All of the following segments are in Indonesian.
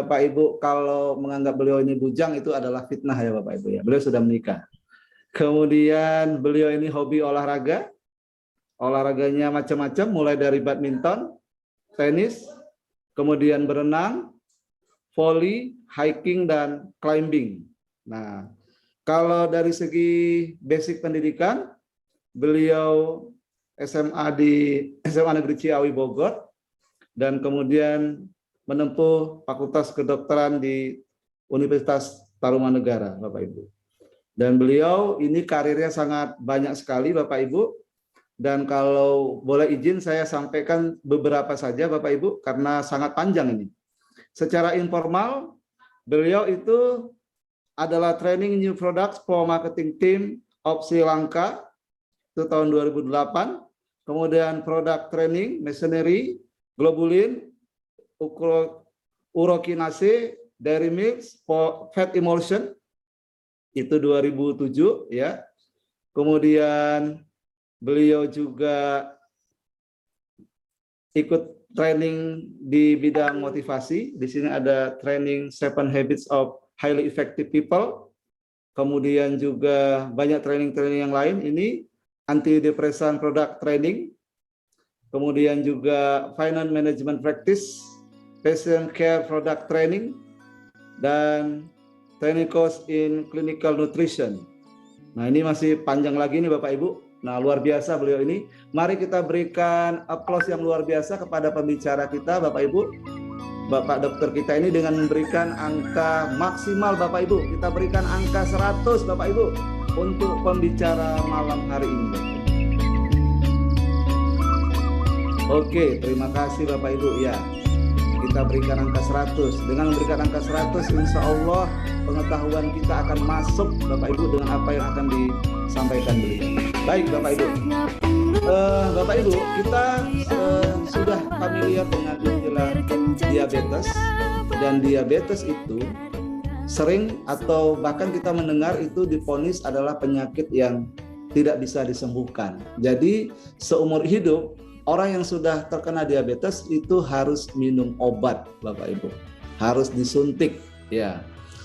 Bapak Ibu kalau menganggap beliau ini bujang itu adalah fitnah ya Bapak Ibu ya. Beliau sudah menikah. Kemudian beliau ini hobi olahraga. Olahraganya macam-macam mulai dari badminton, tenis, kemudian berenang, volley, hiking dan climbing. Nah, kalau dari segi basic pendidikan, beliau SMA di SMA Negeri Ciawi Bogor dan kemudian menempuh Fakultas Kedokteran di Universitas Tarumanegara, Bapak Ibu. Dan beliau ini karirnya sangat banyak sekali, Bapak Ibu. Dan kalau boleh izin saya sampaikan beberapa saja, Bapak Ibu, karena sangat panjang ini. Secara informal, beliau itu adalah Training New Products for Marketing Team of Sri Lanka, itu tahun 2008. Kemudian Product Training, Machinery, Globulin, Urokinase, Dairy Milks, for Fat Emulsion, itu 2007 ya. Kemudian beliau juga ikut training di bidang motivasi. Di sini ada training 7 Habits of Highly Effective People. Kemudian juga banyak training-training yang lain. Ini antidepresan product training. Kemudian juga finance management practice, patient care product training, dan training course in clinical nutrition. Nah, ini masih panjang lagi nih Bapak Ibu. Nah, luar biasa beliau ini. Mari kita berikan aplaus yang luar biasa kepada pembicara kita, Bapak Ibu. Bapak dokter kita ini dengan memberikan angka maksimal, Bapak Ibu. Kita berikan angka 100, Bapak Ibu, untuk pembicara malam hari ini. Oke, terima kasih Bapak Ibu. Ya, kita berikan angka 100. Dengan memberikan angka 100, insya Allah pengetahuan kita akan masuk, Bapak Ibu, dengan apa yang akan disampaikan beliau. Baik Bapak Ibu, Bapak Ibu, kita sudah familiar dengan istilah diabetes, dan diabetes itu sering atau bahkan kita mendengar itu divonis adalah penyakit yang tidak bisa disembuhkan. Jadi seumur hidup orang yang sudah terkena diabetes itu harus minum obat, Bapak Ibu, harus disuntik ya.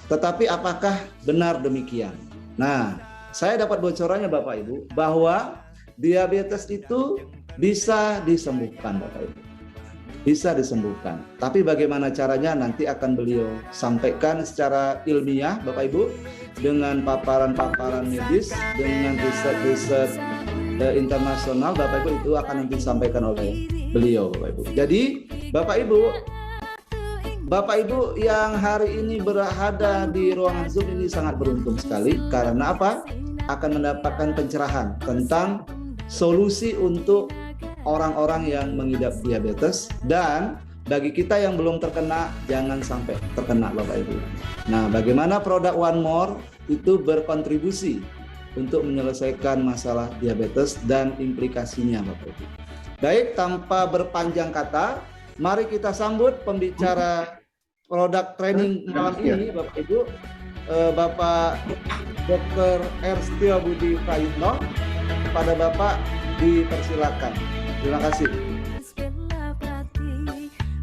Tetapi apakah benar demikian? Nah, saya dapat bocorannya Bapak Ibu bahwa diabetes itu bisa disembuhkan Bapak Ibu. Bisa disembuhkan. Tapi bagaimana caranya nanti akan beliau sampaikan secara ilmiah Bapak Ibu, dengan paparan-paparan medis, dengan riset-riset internasional Bapak Ibu, itu akan nanti disampaikan oleh beliau Bapak Ibu. Jadi Bapak Ibu yang hari ini berada di ruangan Zoom ini sangat beruntung sekali. Karena apa? Akan mendapatkan pencerahan tentang solusi untuk orang-orang yang mengidap diabetes. Dan bagi kita yang belum terkena, jangan sampai terkena Bapak Ibu. Nah, bagaimana produk One More itu berkontribusi untuk menyelesaikan masalah diabetes dan implikasinya Bapak Ibu. Baik, tanpa berpanjang kata, mari kita sambut pembicara produk training malam ini Bapak Ibu, Bapak Dr. R. Setiabudi Prayitno. Kepada Bapak dipersilakan. Terima kasih.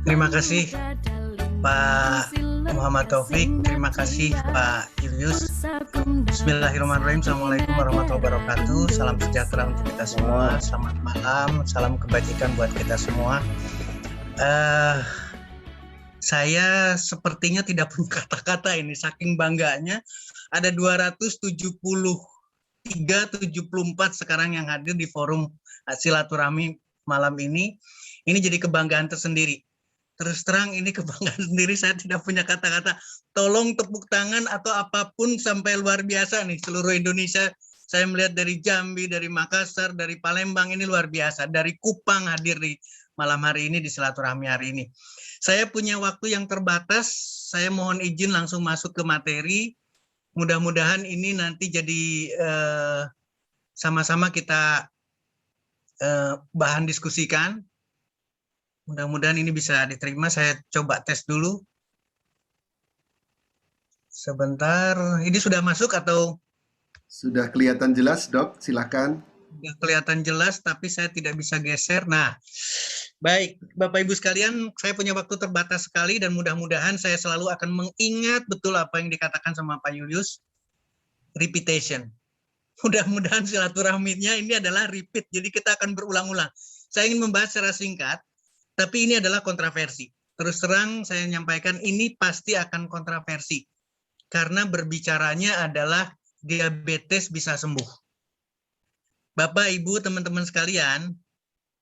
Terima kasih Pak Muhammad Taufik, terima kasih Pak Julius. Bismillahirrahmanirrahim. Assalamualaikum warahmatullahi wabarakatuh. Salam sejahtera untuk kita semua. Selamat malam, salam kebajikan buat kita semua. Saya sepertinya tidak punya kata-kata ini, saking bangganya. Ada 273-74 sekarang yang hadir di forum silaturahmi malam ini. Ini jadi kebanggaan tersendiri. Terus terang ini kebanggaan sendiri, saya tidak punya kata-kata. Tolong tepuk tangan atau apapun sampai luar biasa nih. Seluruh Indonesia, saya melihat dari Jambi, dari Makassar, dari Palembang, ini luar biasa. Dari Kupang hadir di malam hari ini, di silaturahmi hari ini. Saya punya waktu yang terbatas, saya mohon izin langsung masuk ke materi. Mudah-mudahan ini nanti jadi sama-sama kita bahan diskusikan. Mudah-mudahan ini bisa diterima. Saya coba tes dulu. Sebentar, ini sudah masuk atau? Sudah kelihatan jelas, Dok. Silakan. Sudah kelihatan jelas, tapi saya tidak bisa geser. Nah, Baik, Bapak Ibu sekalian, saya punya waktu terbatas sekali dan mudah-mudahan saya selalu akan mengingat betul apa yang dikatakan sama Pak Julius. Repetition. Mudah-mudahan silaturahminya ini adalah repeat, jadi kita akan berulang-ulang. Saya ingin membahas secara singkat, tapi ini adalah kontroversi. Terus terang saya menyampaikan ini pasti akan kontroversi, karena berbicaranya adalah diabetes bisa sembuh. Bapak, Ibu, teman-teman sekalian,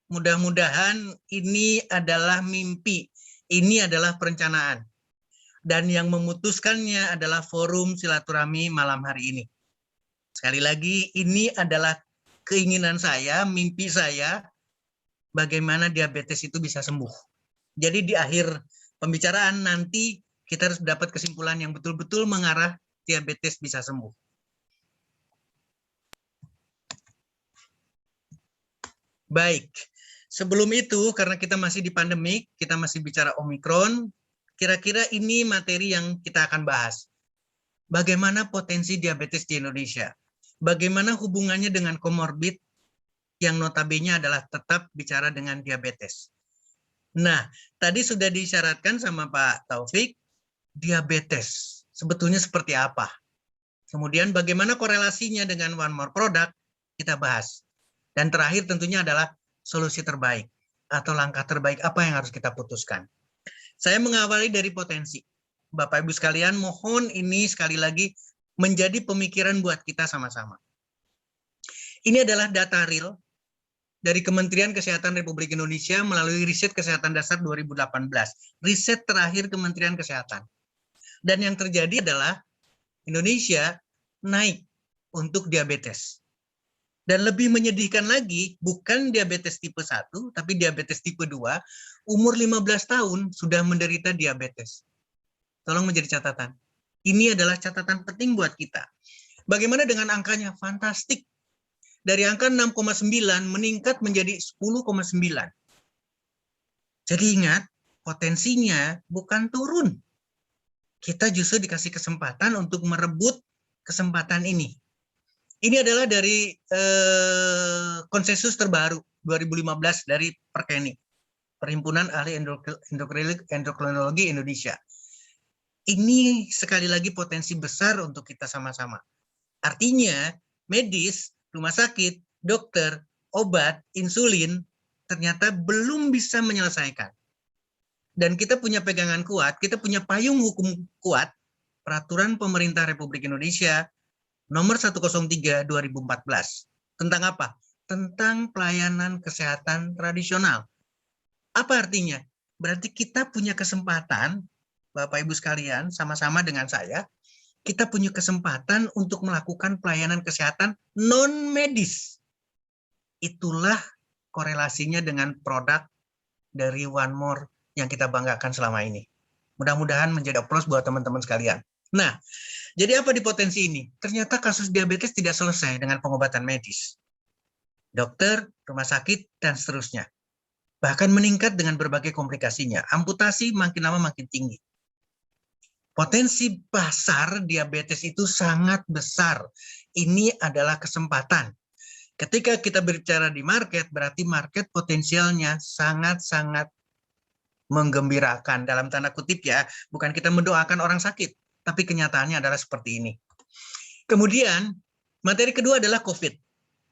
mudah-mudahan ini adalah mimpi, ini adalah perencanaan. Dan yang memutuskannya adalah forum silaturahmi malam hari ini. Sekali lagi, ini adalah keinginan saya, mimpi saya, bagaimana diabetes itu bisa sembuh. Jadi di akhir pembicaraan nanti kita harus dapat kesimpulan yang betul-betul mengarah diabetes bisa sembuh. Baik, sebelum itu karena kita masih di pandemik, kita masih bicara Omikron, kira-kira ini materi yang kita akan bahas. Bagaimana potensi diabetes di Indonesia? Bagaimana hubungannya dengan komorbid yang notabene adalah tetap bicara dengan diabetes. Nah, tadi sudah disyaratkan sama Pak Taufik, diabetes sebetulnya seperti apa? Kemudian bagaimana korelasinya dengan One More Product, kita bahas. Dan terakhir tentunya adalah solusi terbaik atau langkah terbaik apa yang harus kita putuskan. Saya mengawali dari potensi. Bapak Ibu sekalian, mohon ini sekali lagi menjadi pemikiran buat kita sama-sama. Ini adalah data real dari Kementerian Kesehatan Republik Indonesia melalui riset kesehatan dasar 2018. Riset terakhir Kementerian Kesehatan. Dan yang terjadi adalah Indonesia naik untuk diabetes. Dan lebih menyedihkan lagi, bukan diabetes tipe 1, tapi diabetes tipe 2, umur 15 tahun sudah menderita diabetes. Tolong menjadi catatan. Ini adalah catatan penting buat kita. Bagaimana dengan angkanya? Fantastik. Dari angka 6,9 meningkat menjadi 10,9. Jadi ingat, potensinya bukan turun. Kita justru dikasih kesempatan untuk merebut kesempatan ini. Ini adalah dari konsensus terbaru 2015 dari Perkeni, Perhimpunan Ahli Endokrinologi Indonesia. Ini sekali lagi potensi besar untuk kita sama-sama. Artinya, medis, rumah sakit, dokter, obat, insulin, ternyata belum bisa menyelesaikan. Dan kita punya pegangan kuat, kita punya payung hukum kuat, Peraturan Pemerintah Republik Indonesia Nomor 103 2014. Tentang apa? Tentang pelayanan kesehatan tradisional. Apa artinya? Berarti kita punya kesempatan, Bapak Ibu sekalian, sama-sama dengan saya, kita punya kesempatan untuk melakukan pelayanan kesehatan non-medis. Itulah korelasinya dengan produk dari One More yang kita banggakan selama ini. Mudah-mudahan menjadi aplaus buat teman-teman sekalian. Nah, jadi apa di potensi ini? Ternyata kasus diabetes tidak selesai dengan pengobatan medis. Dokter, rumah sakit, dan seterusnya. Bahkan meningkat dengan berbagai komplikasinya. Amputasi makin lama makin tinggi. Potensi pasar diabetes itu sangat besar. Ini adalah kesempatan. Ketika kita berbicara di market, berarti market potensialnya sangat-sangat menggembirakan. Dalam tanda kutip ya, bukan kita mendoakan orang sakit, tapi kenyataannya adalah seperti ini. Kemudian, materi kedua adalah COVID.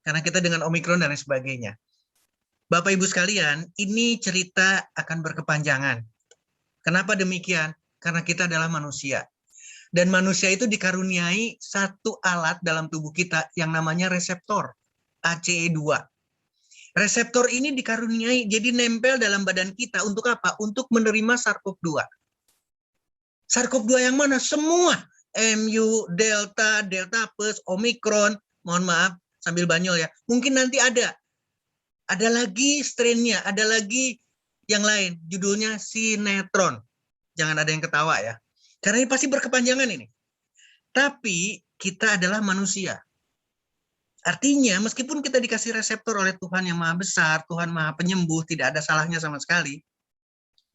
Karena kita dengan Omikron dan lain sebagainya. Bapak Ibu sekalian, ini cerita akan berkepanjangan. Kenapa demikian? Karena kita adalah manusia. Dan manusia itu dikaruniai satu alat dalam tubuh kita yang namanya reseptor, ACE2. Reseptor ini dikaruniai, jadi nempel dalam badan kita untuk apa? Untuk menerima SARS-CoV-2. SARS-CoV-2 yang mana? Semua. MU, Delta, Delta Plus, Omikron, mohon maaf, sambil banyol ya. Mungkin nanti ada lagi strain-nya, ada lagi yang lain, judulnya sinetron. Jangan ada yang ketawa ya. Karena ini pasti berkepanjangan ini. Tapi kita adalah manusia. Artinya meskipun kita dikasih reseptor oleh Tuhan yang Maha Besar, Tuhan Maha Penyembuh, tidak ada salahnya sama sekali.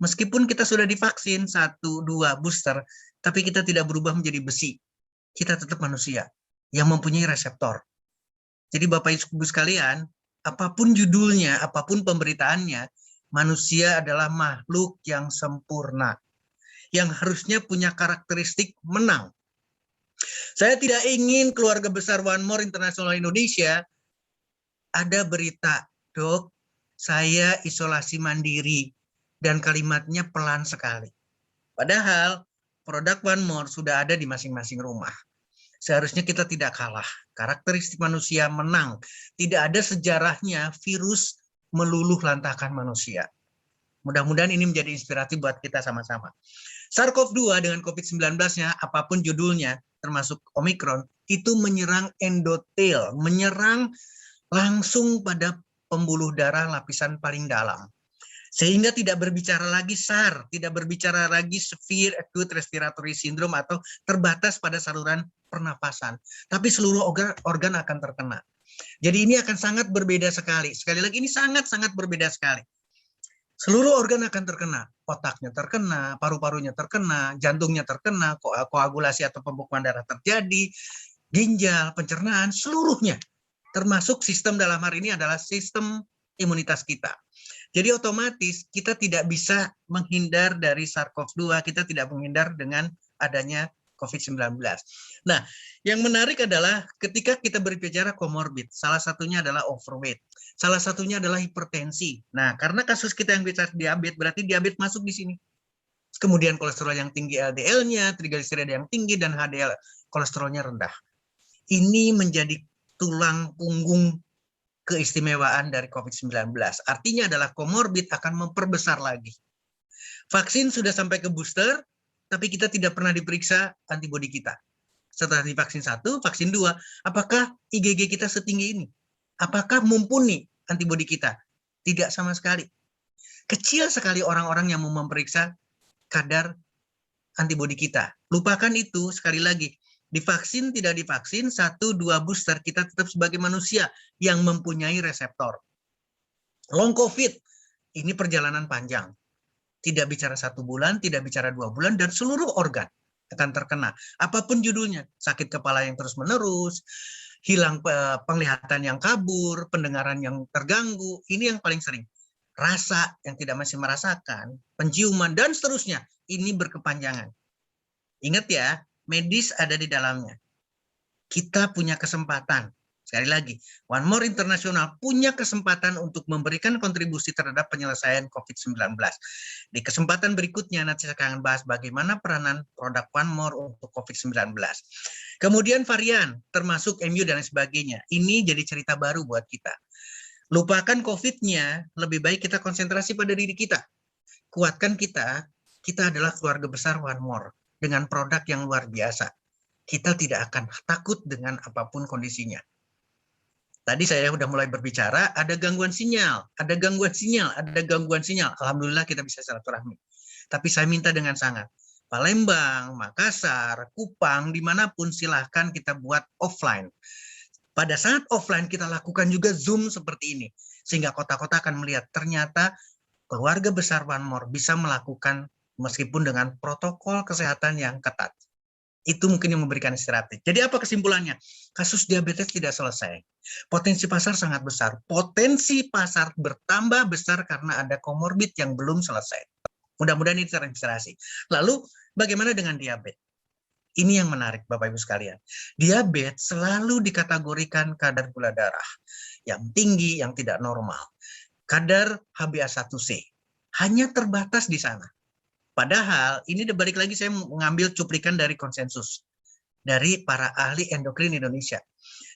Meskipun kita sudah divaksin 1, 2 booster, tapi kita tidak berubah menjadi besi. Kita tetap manusia yang mempunyai reseptor. Jadi Bapak Ibu sekalian, apapun judulnya, apapun pemberitaannya, manusia adalah makhluk yang sempurna, yang harusnya punya karakteristik menang. Saya tidak ingin keluarga besar One More International Indonesia ada berita, "Dok, saya isolasi mandiri," dan kalimatnya pelan sekali. Padahal produk One More sudah ada di masing-masing rumah. Seharusnya kita tidak kalah. Karakteristik manusia menang. Tidak ada sejarahnya virus meluluh lantahkan manusia. Mudah-mudahan ini menjadi inspirasi buat kita sama-sama. SARS-CoV-2 dengan COVID-19-nya, apapun judulnya, termasuk Omicron, itu menyerang endotel, menyerang langsung pada pembuluh darah lapisan paling dalam. Sehingga tidak berbicara lagi SARS, tidak berbicara lagi severe acute respiratory syndrome atau terbatas pada saluran pernapasan. Tapi seluruh organ akan terkena. Jadi ini akan sangat berbeda sekali. Sekali lagi ini sangat-sangat berbeda sekali. Seluruh organ akan terkena, otaknya terkena, paru-parunya terkena, jantungnya terkena, koagulasi atau pembekuan darah terjadi, ginjal, pencernaan, seluruhnya. Termasuk sistem dalam hari ini adalah sistem imunitas kita. Jadi otomatis kita tidak bisa menghindar dari SARS-CoV-2, kita tidak menghindar dengan adanya COVID-19. Nah, yang menarik adalah ketika kita berbicara komorbid, salah satunya adalah overweight, salah satunya adalah hipertensi. Nah, karena kasus kita yang bicara diabetes, berarti diabetes masuk di sini. Kemudian kolesterol yang tinggi LDL-nya, trigliserida yang tinggi, dan HDL kolesterolnya rendah. Ini menjadi tulang punggung keistimewaan dari COVID-19. Artinya adalah komorbid akan memperbesar lagi. Vaksin sudah sampai ke booster, tapi kita tidak pernah diperiksa antibodi kita. Setelah divaksin 1, vaksin 2, apakah IgG kita setinggi ini? Apakah mumpuni antibodi kita? Tidak sama sekali. Kecil sekali orang-orang yang mau memeriksa kadar antibodi kita. Lupakan itu, sekali lagi. Divaksin, tidak divaksin, 1-2 booster, kita tetap sebagai manusia yang mempunyai reseptor. Long COVID, ini perjalanan panjang. Tidak bicara 1 bulan, tidak bicara 2 bulan, dan seluruh organ akan terkena. Apapun judulnya, sakit kepala yang terus-menerus, hilang penglihatan yang kabur, pendengaran yang terganggu, ini yang paling sering. Rasa yang tidak masih merasakan, penciuman, dan seterusnya, ini berkepanjangan. Ingat ya, medis ada di dalamnya. Kita punya kesempatan. Sekali lagi, One More International punya kesempatan untuk memberikan kontribusi terhadap penyelesaian COVID-19. Di kesempatan berikutnya nanti saya akan bahas bagaimana peranan produk One More untuk COVID-19. Kemudian varian, termasuk MU dan sebagainya. Ini jadi cerita baru buat kita. Lupakan COVID-nya, lebih baik kita konsentrasi pada diri kita. Kuatkan kita adalah keluarga besar One More dengan produk yang luar biasa. Kita tidak akan takut dengan apapun kondisinya. Tadi saya sudah mulai berbicara, ada gangguan sinyal, ada gangguan sinyal, ada gangguan sinyal. Alhamdulillah kita bisa silaturahmi. Tapi saya minta dengan sangat, Palembang, Makassar, Kupang, dimanapun silahkan kita buat offline. Pada saat offline kita lakukan juga Zoom seperti ini. Sehingga kota-kota akan melihat ternyata keluarga besar One More bisa melakukan meskipun dengan protokol kesehatan yang ketat. Itu mungkin yang memberikan istirahat. Jadi apa kesimpulannya? Kasus diabetes tidak selesai. Potensi pasar sangat besar. Potensi pasar bertambah besar karena ada komorbid yang belum selesai. Mudah-mudahan ini terinspirasi. Lalu bagaimana dengan diabetes? Ini yang menarik Bapak Ibu sekalian. Diabetes selalu dikategorikan kadar gula darah yang tinggi, yang tidak normal. Kadar HbA1c. Hanya terbatas di sana. Padahal ini balik lagi saya mengambil cuplikan dari konsensus dari para ahli endokrin Indonesia.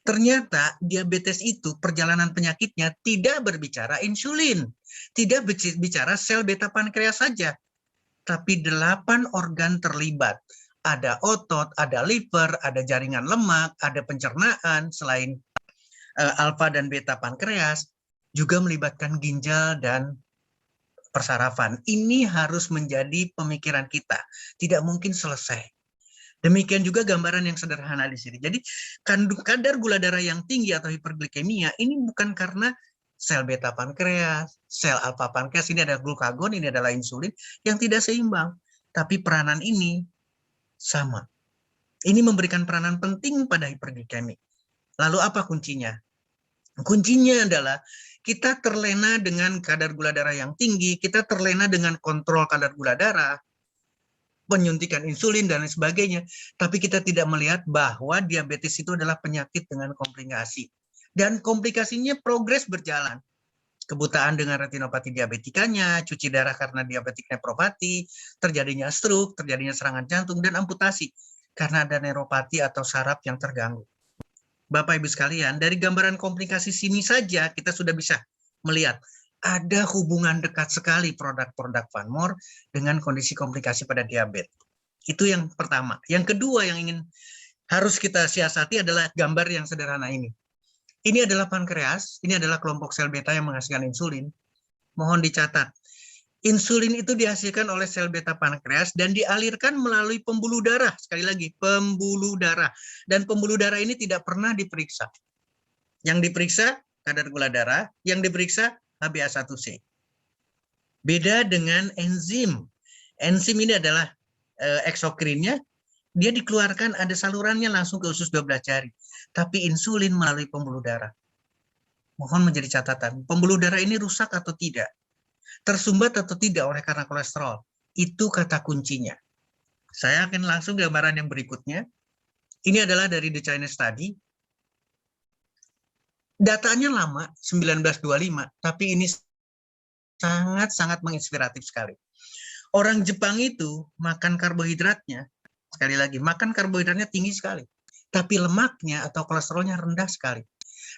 Ternyata diabetes itu perjalanan penyakitnya tidak berbicara insulin, tidak bicara sel beta pankreas saja, tapi 8 organ terlibat. Ada otot, ada liver, ada jaringan lemak, ada pencernaan selain alfa dan beta pankreas, juga melibatkan ginjal dan persarafan. Ini harus menjadi pemikiran kita. Tidak mungkin selesai. Demikian juga gambaran yang sederhana di sini. Jadi kadar gula darah yang tinggi atau hiperglikemia ini bukan karena sel beta pankreas, sel alfa pankreas, ini ada glukagon, ini adalah insulin yang tidak seimbang. Tapi peranan ini sama. Ini memberikan peranan penting pada hiperglikemi. Lalu apa kuncinya? Kuncinya adalah kita terlena dengan kadar gula darah yang tinggi, kita terlena dengan kontrol kadar gula darah, penyuntikan insulin dan lain sebagainya, tapi kita tidak melihat bahwa diabetes itu adalah penyakit dengan komplikasi. Dan komplikasinya progres berjalan. Kebutaan dengan retinopati diabetikanya, cuci darah karena diabetik nefropati, terjadinya stroke, terjadinya serangan jantung, dan amputasi karena ada neuropati atau saraf yang terganggu. Bapak Ibu sekalian, dari gambaran komplikasi sini saja kita sudah bisa melihat ada hubungan dekat sekali produk-produk Vanmor dengan kondisi komplikasi pada diabetes. Itu yang pertama. Yang kedua yang harus kita siasati adalah gambar yang sederhana ini. Ini adalah pankreas, ini adalah kelompok sel beta yang menghasilkan insulin. Mohon dicatat, insulin itu dihasilkan oleh sel beta pankreas dan dialirkan melalui pembuluh darah. Sekali lagi, pembuluh darah. Dan pembuluh darah ini tidak pernah diperiksa. Yang diperiksa kadar gula darah, yang diperiksa HbA1c. Beda dengan enzim. Enzim ini adalah eksokrinnya, dia dikeluarkan ada salurannya langsung ke usus 12 jari. Tapi insulin melalui pembuluh darah. Mohon menjadi catatan, pembuluh darah ini rusak atau tidak? Tersumbat atau tidak oleh karena kolesterol? Itu kata kuncinya. Saya akan langsung gambaran yang berikutnya. Ini adalah dari The Chinese Study. Datanya lama, 1925, tapi ini sangat-sangat menginspiratif sekali. Orang Jepang itu makan karbohidratnya, sekali lagi, makan karbohidratnya tinggi sekali. Tapi lemaknya atau kolesterolnya rendah sekali.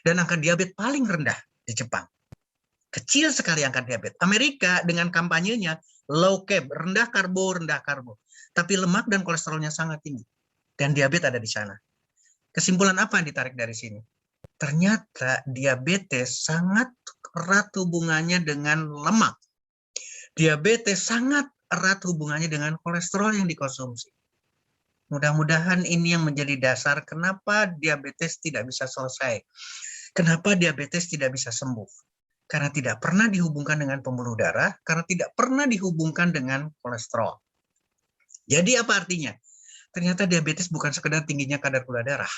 Dan angka diabetes paling rendah di Jepang. Kecil sekali angka diabetes. Amerika dengan kampanyenya low carb, rendah karbo. Tapi lemak dan kolesterolnya sangat tinggi. Dan diabetes ada di sana. Kesimpulan apa yang ditarik dari sini? Ternyata diabetes sangat erat hubungannya dengan lemak. Diabetes sangat erat hubungannya dengan kolesterol yang dikonsumsi. Mudah-mudahan ini yang menjadi dasar kenapa diabetes tidak bisa selesai. Kenapa diabetes tidak bisa sembuh. Karena tidak pernah dihubungkan dengan pembuluh darah, karena tidak pernah dihubungkan dengan kolesterol. Jadi apa artinya? Ternyata diabetes bukan sekedar tingginya kadar gula darah,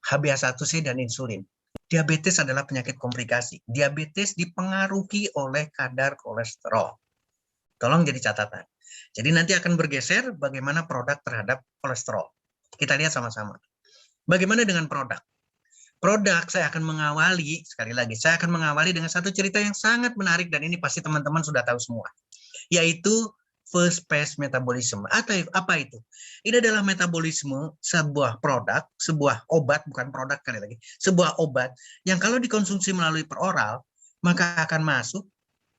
HbA1c dan insulin. Diabetes adalah penyakit komplikasi. Diabetes dipengaruhi oleh kadar kolesterol. Tolong jadi catatan. Jadi nanti akan bergeser bagaimana produk terhadap kolesterol. Kita lihat sama-sama. Bagaimana dengan produk? Produk saya akan mengawali, sekali lagi, saya akan mengawali dengan satu cerita yang sangat menarik dan ini pasti teman-teman sudah tahu semua. Yaitu first phase metabolism. Atau apa itu? Ini adalah metabolisme sebuah produk, sebuah obat, bukan produk kali lagi, sebuah obat yang kalau dikonsumsi melalui peroral, maka akan masuk,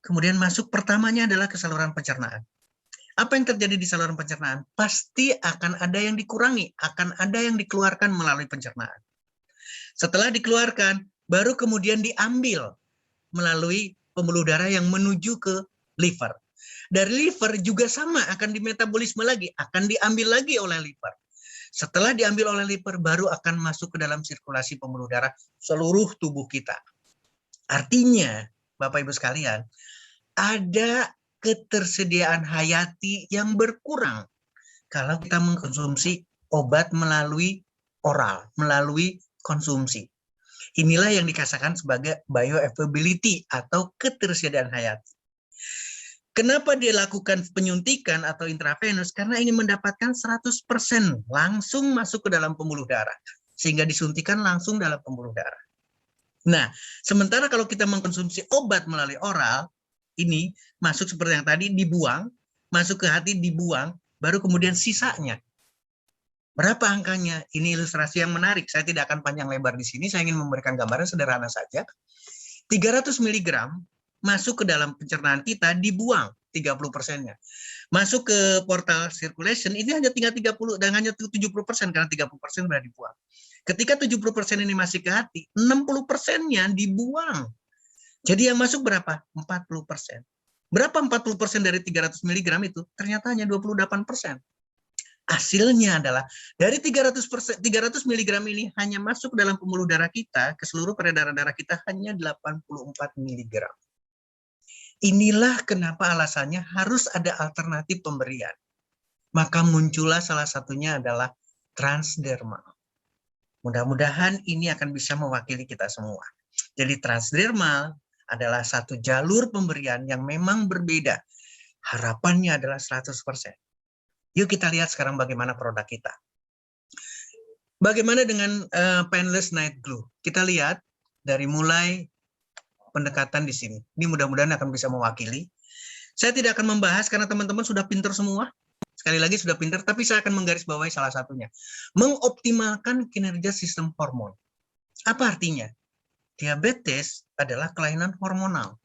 kemudian masuk pertamanya adalah ke saluran pencernaan. Apa yang terjadi di saluran pencernaan? Pasti akan ada yang dikurangi, akan ada yang dikeluarkan melalui pencernaan. Setelah dikeluarkan, baru kemudian diambil melalui pembuluh darah yang menuju ke liver. Dari liver juga sama, akan dimetabolisme lagi, akan diambil lagi oleh liver. Setelah diambil oleh liver, baru akan masuk ke dalam sirkulasi pembuluh darah seluruh tubuh kita. Artinya, Bapak Ibu sekalian, ada ketersediaan hayati yang berkurang kalau kita mengkonsumsi obat melalui oral, melalui konsumsi. Inilah yang dikatakan sebagai bioavailability atau ketersediaan hayati. Kenapa dia lakukan penyuntikan atau intravenous? Karena ingin mendapatkan 100% langsung masuk ke dalam pembuluh darah. Sehingga disuntikan langsung dalam pembuluh darah. Nah, sementara kalau kita mengkonsumsi obat melalui oral, ini masuk seperti yang tadi, dibuang, masuk ke hati, dibuang, baru kemudian sisanya. Berapa angkanya? Ini ilustrasi yang menarik. Saya tidak akan panjang lebar di sini, saya ingin memberikan gambaran sederhana saja. 300 mg masuk ke dalam pencernaan kita, dibuang 30%-nya. Masuk ke portal circulation, ini hanya tinggal 30 dan hanya 70% karena 30% sudah dibuang. Ketika 70% ini masih ke hati, 60%-nya dibuang. Jadi yang masuk berapa? 40%. Berapa 40% dari 300 mg itu? Ternyata hanya 28%. Hasilnya adalah dari 300 mg ini hanya masuk dalam pembuluh darah kita, ke seluruh peredaran darah kita hanya 84 mg. Inilah kenapa alasannya harus ada alternatif pemberian. Maka muncullah salah satunya adalah transdermal. Mudah-mudahan ini akan bisa mewakili kita semua. Jadi transdermal adalah satu jalur pemberian yang memang berbeda. Harapannya adalah 100%. Yuk kita lihat sekarang bagaimana produk kita. Bagaimana dengan Painless Night Glue? Kita lihat dari mulai pendekatan di sini. Ini mudah-mudahan akan bisa mewakili. Saya tidak akan membahas karena teman-teman sudah pintar semua. Sekali lagi sudah pintar, tapi saya akan menggarisbawahi salah satunya. Mengoptimalkan kinerja sistem hormon. Apa artinya? Diabetes adalah kelainan hormonal.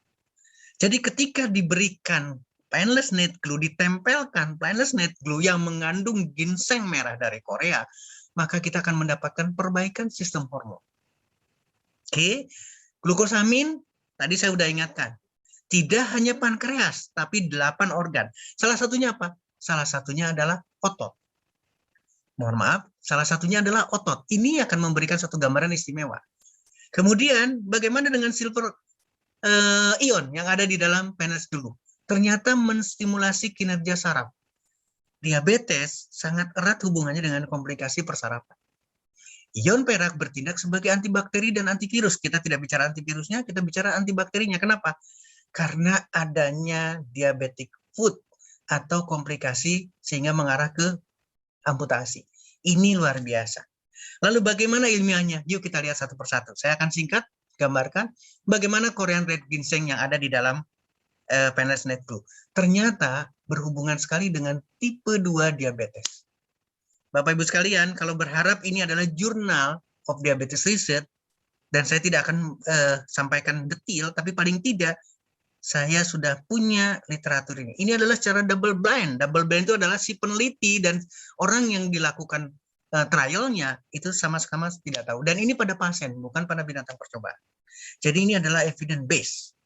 Jadi ketika diberikan Painless Night Glue, ditempelkan Painless Night Glue yang mengandung ginseng merah dari Korea, maka kita akan mendapatkan perbaikan sistem hormon. Oke, glukosamin tadi saya sudah ingatkan. Tidak hanya pankreas, tapi 8 organ. Salah satunya apa? Salah satunya adalah otot. Mohon maaf, salah satunya adalah otot. Ini akan memberikan satu gambaran istimewa. Kemudian, bagaimana dengan silver ion yang ada di dalam Painless Glue? Ternyata menstimulasi kinerja saraf. Diabetes sangat erat hubungannya dengan komplikasi persarafan. Ion perak bertindak sebagai antibakteri dan antivirus. Kita tidak bicara antivirusnya, kita bicara antibakterinya. Kenapa? Karena adanya diabetic foot atau komplikasi sehingga mengarah ke amputasi. Ini luar biasa. Lalu bagaimana ilmiahnya? Yuk kita lihat satu persatu. Saya akan singkat gambarkan bagaimana Korean Red Ginseng yang ada di dalam Painless Night Glue. Ternyata berhubungan sekali dengan tipe 2 diabetes. Bapak Ibu sekalian, kalau berharap ini adalah Journal of Diabetes Research, dan saya tidak akan sampaikan detail, tapi paling tidak saya sudah punya literatur ini. Ini adalah secara double blind. Double blind itu adalah si peneliti dan orang yang dilakukan trialnya itu sama-sama tidak tahu. Dan ini pada pasien, bukan pada binatang percobaan. Jadi ini adalah evidence based.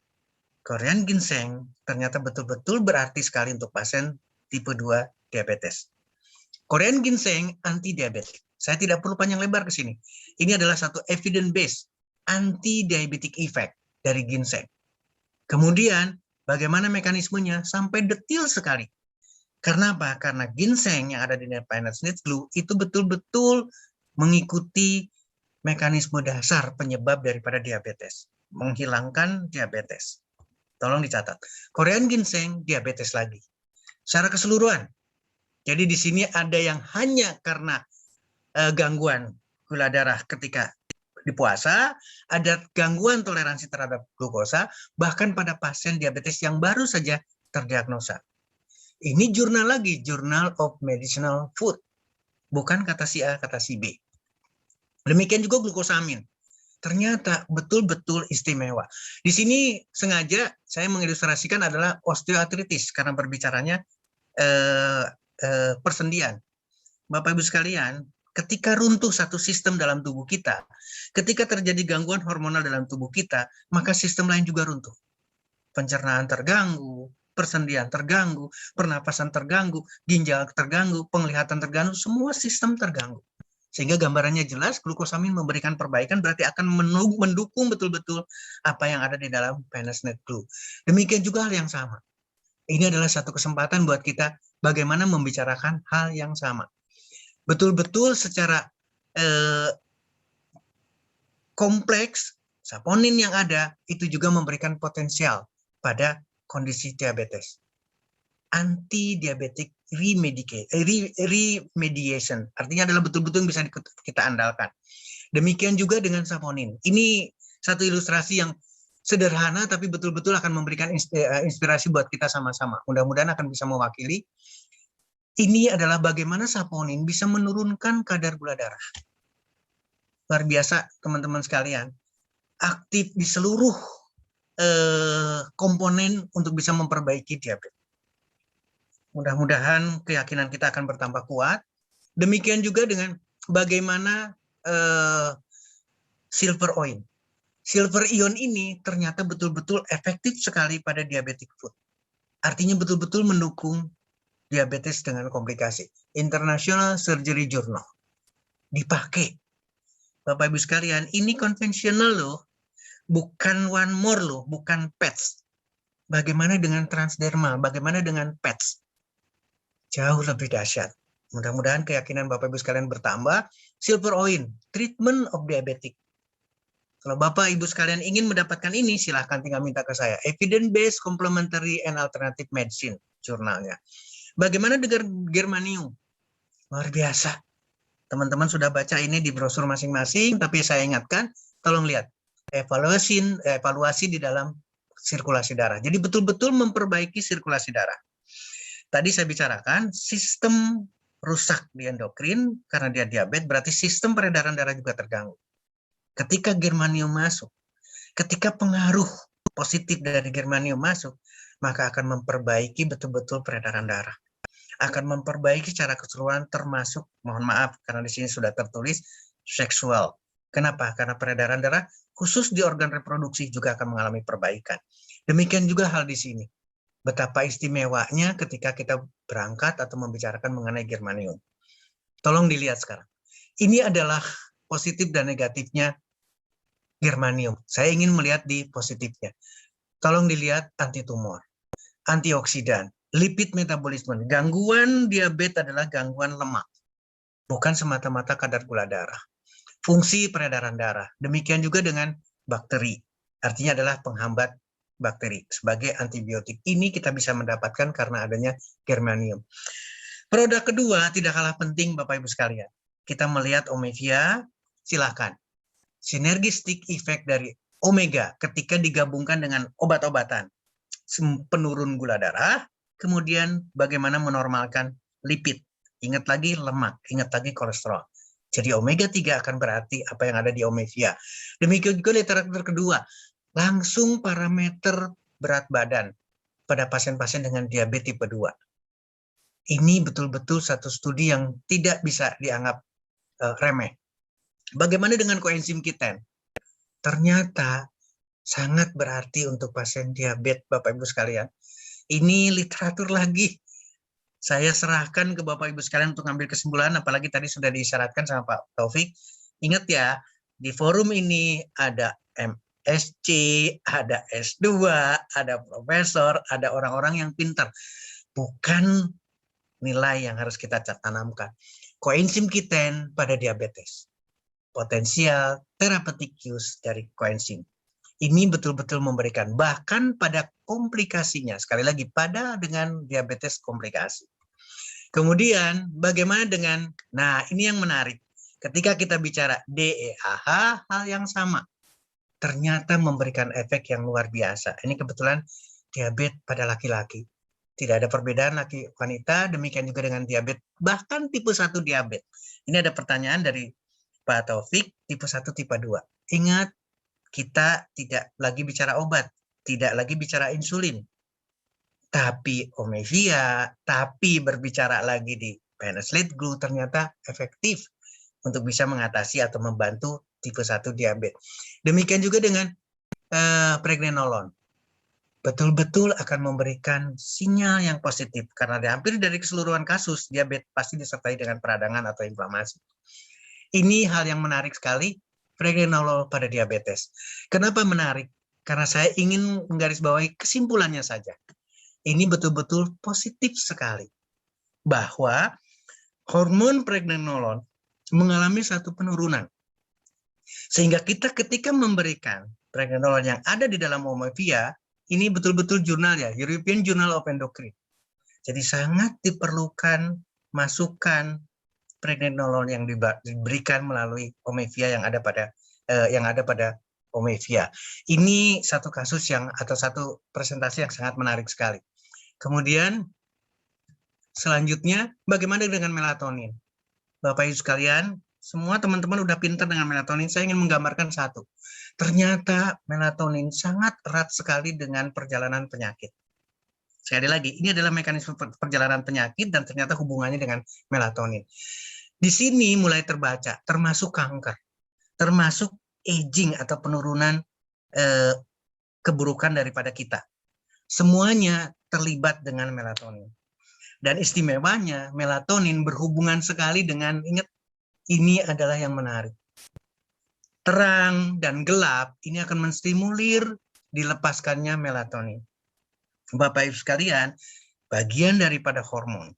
Korean ginseng ternyata betul-betul berarti sekali untuk pasien tipe 2 diabetes. Korean ginseng anti-diabetik. Saya tidak perlu panjang lebar ke sini. Ini adalah satu evidence based anti-diabetic effect dari ginseng. Kemudian bagaimana mekanismenya sampai detail sekali. Karena apa? Karena ginseng yang ada di Painless Night Glue itu betul-betul mengikuti mekanisme dasar penyebab daripada diabetes. Menghilangkan diabetes. Tolong dicatat. Korean ginseng, diabetes lagi. Secara keseluruhan. Jadi di sini ada yang hanya karena gangguan gula darah ketika di puasa, ada gangguan toleransi terhadap glukosa, bahkan pada pasien diabetes yang baru saja terdiagnosa. Ini jurnal lagi, Journal of Medicinal Food. Bukan kata si A, kata si B. Demikian juga glukosamin. Ternyata betul-betul istimewa. Di sini sengaja saya mengilustrasikan adalah osteoartritis karena berbicaranya persendian. Bapak Ibu sekalian, ketika runtuh satu sistem dalam tubuh kita, ketika terjadi gangguan hormonal dalam tubuh kita, maka sistem lain juga runtuh. Pencernaan terganggu, persendian terganggu, pernapasan terganggu, ginjal terganggu, penglihatan terganggu, semua sistem terganggu. Sehingga gambarannya jelas, glukosamin memberikan perbaikan berarti akan mendukung betul-betul apa yang ada di dalam Painless Night Glue. Demikian juga hal yang sama. Ini adalah satu kesempatan buat kita bagaimana membicarakan hal yang sama. Betul-betul secara kompleks, saponin yang ada itu juga memberikan potensial pada kondisi diabetes. Anti-diabetic remediation, artinya adalah betul-betul bisa kita andalkan. Demikian juga dengan saponin. Ini satu ilustrasi yang sederhana tapi betul-betul akan memberikan inspirasi buat kita sama-sama. Mudah-mudahan akan bisa mewakili. Ini adalah bagaimana saponin bisa menurunkan kadar gula darah. Luar biasa teman-teman sekalian. Aktif di seluruh komponen untuk bisa memperbaiki diabetes. Mudah-mudahan keyakinan kita akan bertambah kuat. Demikian juga dengan bagaimana silver oil. Silver ion ini ternyata betul-betul efektif sekali pada diabetic foot. Artinya betul-betul mendukung diabetes dengan komplikasi. International Surgery Journal. Dipakai. Bapak Ibu sekalian, ini konvensional loh. Bukan one more loh, bukan PETS. Bagaimana dengan transdermal? Bagaimana dengan PETS? Jauh lebih dahsyat. Mudah-mudahan keyakinan Bapak Ibu sekalian bertambah. Silver oil, treatment of diabetic. Kalau Bapak Ibu sekalian ingin mendapatkan ini, silahkan tinggal minta ke saya. Evidence-Based Complementary and Alternative Medicine, jurnalnya. Bagaimana dengan germanium? Luar biasa. Teman-teman sudah baca ini di brosur masing-masing, tapi saya ingatkan, tolong lihat. Evaluasi di dalam sirkulasi darah. Jadi betul-betul memperbaiki sirkulasi darah. Tadi saya bicarakan, sistem rusak di endokrin, karena dia diabetes, berarti sistem peredaran darah juga terganggu. Ketika germanium masuk, ketika pengaruh positif dari germanium masuk, maka akan memperbaiki betul-betul peredaran darah. Akan memperbaiki secara keseluruhan termasuk, mohon maaf, karena di sini sudah tertulis, seksual. Kenapa? Karena peredaran darah khusus di organ reproduksi juga akan mengalami perbaikan. Demikian juga hal di sini. Betapa istimewanya ketika kita berangkat atau membicarakan mengenai germanium. Tolong dilihat sekarang. Ini adalah positif dan negatifnya germanium. Saya ingin melihat di positifnya. Tolong dilihat antitumor, antioksidan, lipid metabolisme. Gangguan diabetes adalah gangguan lemak, bukan semata-mata kadar gula darah. Fungsi peredaran darah. Demikian juga dengan bakteri. Artinya adalah penghambat bakteri. Sebagai antibiotik. Ini kita bisa mendapatkan karena adanya germanium. Produk kedua tidak kalah penting Bapak Ibu sekalian. Kita melihat omega, silakan. Synergistic effect dari omega ketika digabungkan dengan obat-obatan. Penurun gula darah, kemudian bagaimana menormalkan lipid. Ingat lagi lemak, ingat lagi kolesterol. Jadi omega 3 akan berarti apa yang ada di omega. Demikian juga literatur kedua, langsung parameter berat badan pada pasien-pasien dengan diabetes tipe 2. Ini betul-betul satu studi yang tidak bisa dianggap remeh. Bagaimana dengan koenzim Q10? Ternyata sangat berarti untuk pasien diabetes, Bapak Ibu sekalian. Ini literatur lagi. Saya serahkan ke Bapak Ibu sekalian untuk ambil kesimpulan, apalagi tadi sudah disyaratkan sama Pak Taufik. Ingat ya, di forum ini ada MSc, ada S2, ada profesor, ada orang-orang yang pintar. Bukan nilai yang harus kita tanamkan. Koenzim Q10 pada diabetes. Potensial therapeutic use dari koenzim. Ini betul-betul memberikan, bahkan pada komplikasinya, sekali lagi pada dengan diabetes komplikasi. Kemudian bagaimana dengan, nah ini yang menarik, ketika kita bicara DEAH, hal yang sama. Ternyata memberikan efek yang luar biasa. Ini kebetulan diabetes pada laki-laki. Tidak ada perbedaan laki wanita, demikian juga dengan diabetes, bahkan tipe 1 diabetes. Ini ada pertanyaan dari Pak Taufik, tipe 1, tipe 2. Ingat, kita tidak lagi bicara obat, tidak lagi bicara insulin. Tapi omega, tapi berbicara lagi di penicillin glue ternyata efektif untuk bisa mengatasi atau membantu tipe 1 diabetes. Demikian juga dengan pregnenolon. Betul-betul akan memberikan sinyal yang positif karena hampir dari keseluruhan kasus diabetes pasti disertai dengan peradangan atau inflamasi. Ini hal yang menarik sekali, pregnenolol pada diabetes. Kenapa menarik? Karena saya ingin menggarisbawahi kesimpulannya saja. Ini betul-betul positif sekali bahwa hormon pregnenolon mengalami satu penurunan. Sehingga kita ketika memberikan pregnenolon yang ada di dalam omega, ini betul-betul jurnal ya, European Journal of Endocrine. Jadi sangat diperlukan masukan pregnenolon yang diberikan melalui omega yang ada pada omega. Ini satu kasus atau satu presentasi yang sangat menarik sekali. Kemudian selanjutnya bagaimana dengan melatonin? Bapak Ibu sekalian, semua teman-teman udah pintar dengan melatonin. Saya ingin menggambarkan satu. Ternyata melatonin sangat erat sekali dengan perjalanan penyakit. Sekali lagi, ini adalah mekanisme perjalanan penyakit dan ternyata hubungannya dengan melatonin. Di sini mulai terbaca, termasuk kanker, termasuk aging atau penurunan keburukan daripada kita. Semuanya terlibat dengan melatonin. Dan istimewanya, melatonin berhubungan sekali dengan, ingat, ini adalah yang menarik. Terang dan gelap, ini akan menstimulir dilepaskannya melatonin. Bapak Ibu sekalian, bagian daripada hormon.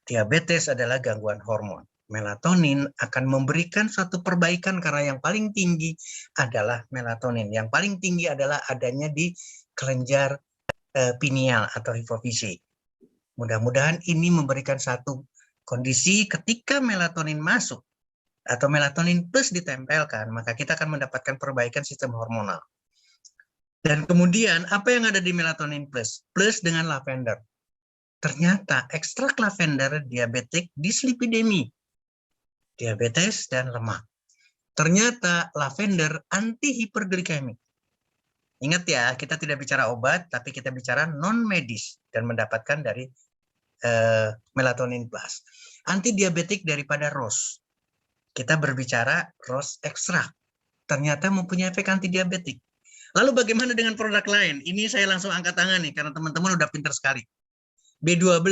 Diabetes adalah gangguan hormon. melatonin akan memberikan suatu perbaikan karena yang paling tinggi adalah melatonin. Yang paling tinggi adalah adanya di kelenjar pineal atau hipofisi. Mudah-mudahan ini memberikan satu kondisi ketika melatonin masuk atau melatonin plus ditempelkan, maka kita akan mendapatkan perbaikan sistem hormonal. Dan kemudian apa yang ada di melatonin plus? Plus dengan lavender. Ternyata ekstrak lavender diabetik dislipidemi, diabetes dan lemak. Ternyata lavender anti hiperglikemik. Ingat ya, kita tidak bicara obat, tapi kita bicara non-medis dan mendapatkan dari melatonin plus. Anti diabetik daripada rose. Kita berbicara rose ekstrak. Ternyata mempunyai efek anti diabetik. Lalu bagaimana dengan produk lain? Ini saya langsung angkat tangan nih, karena teman-teman udah pintar sekali. B12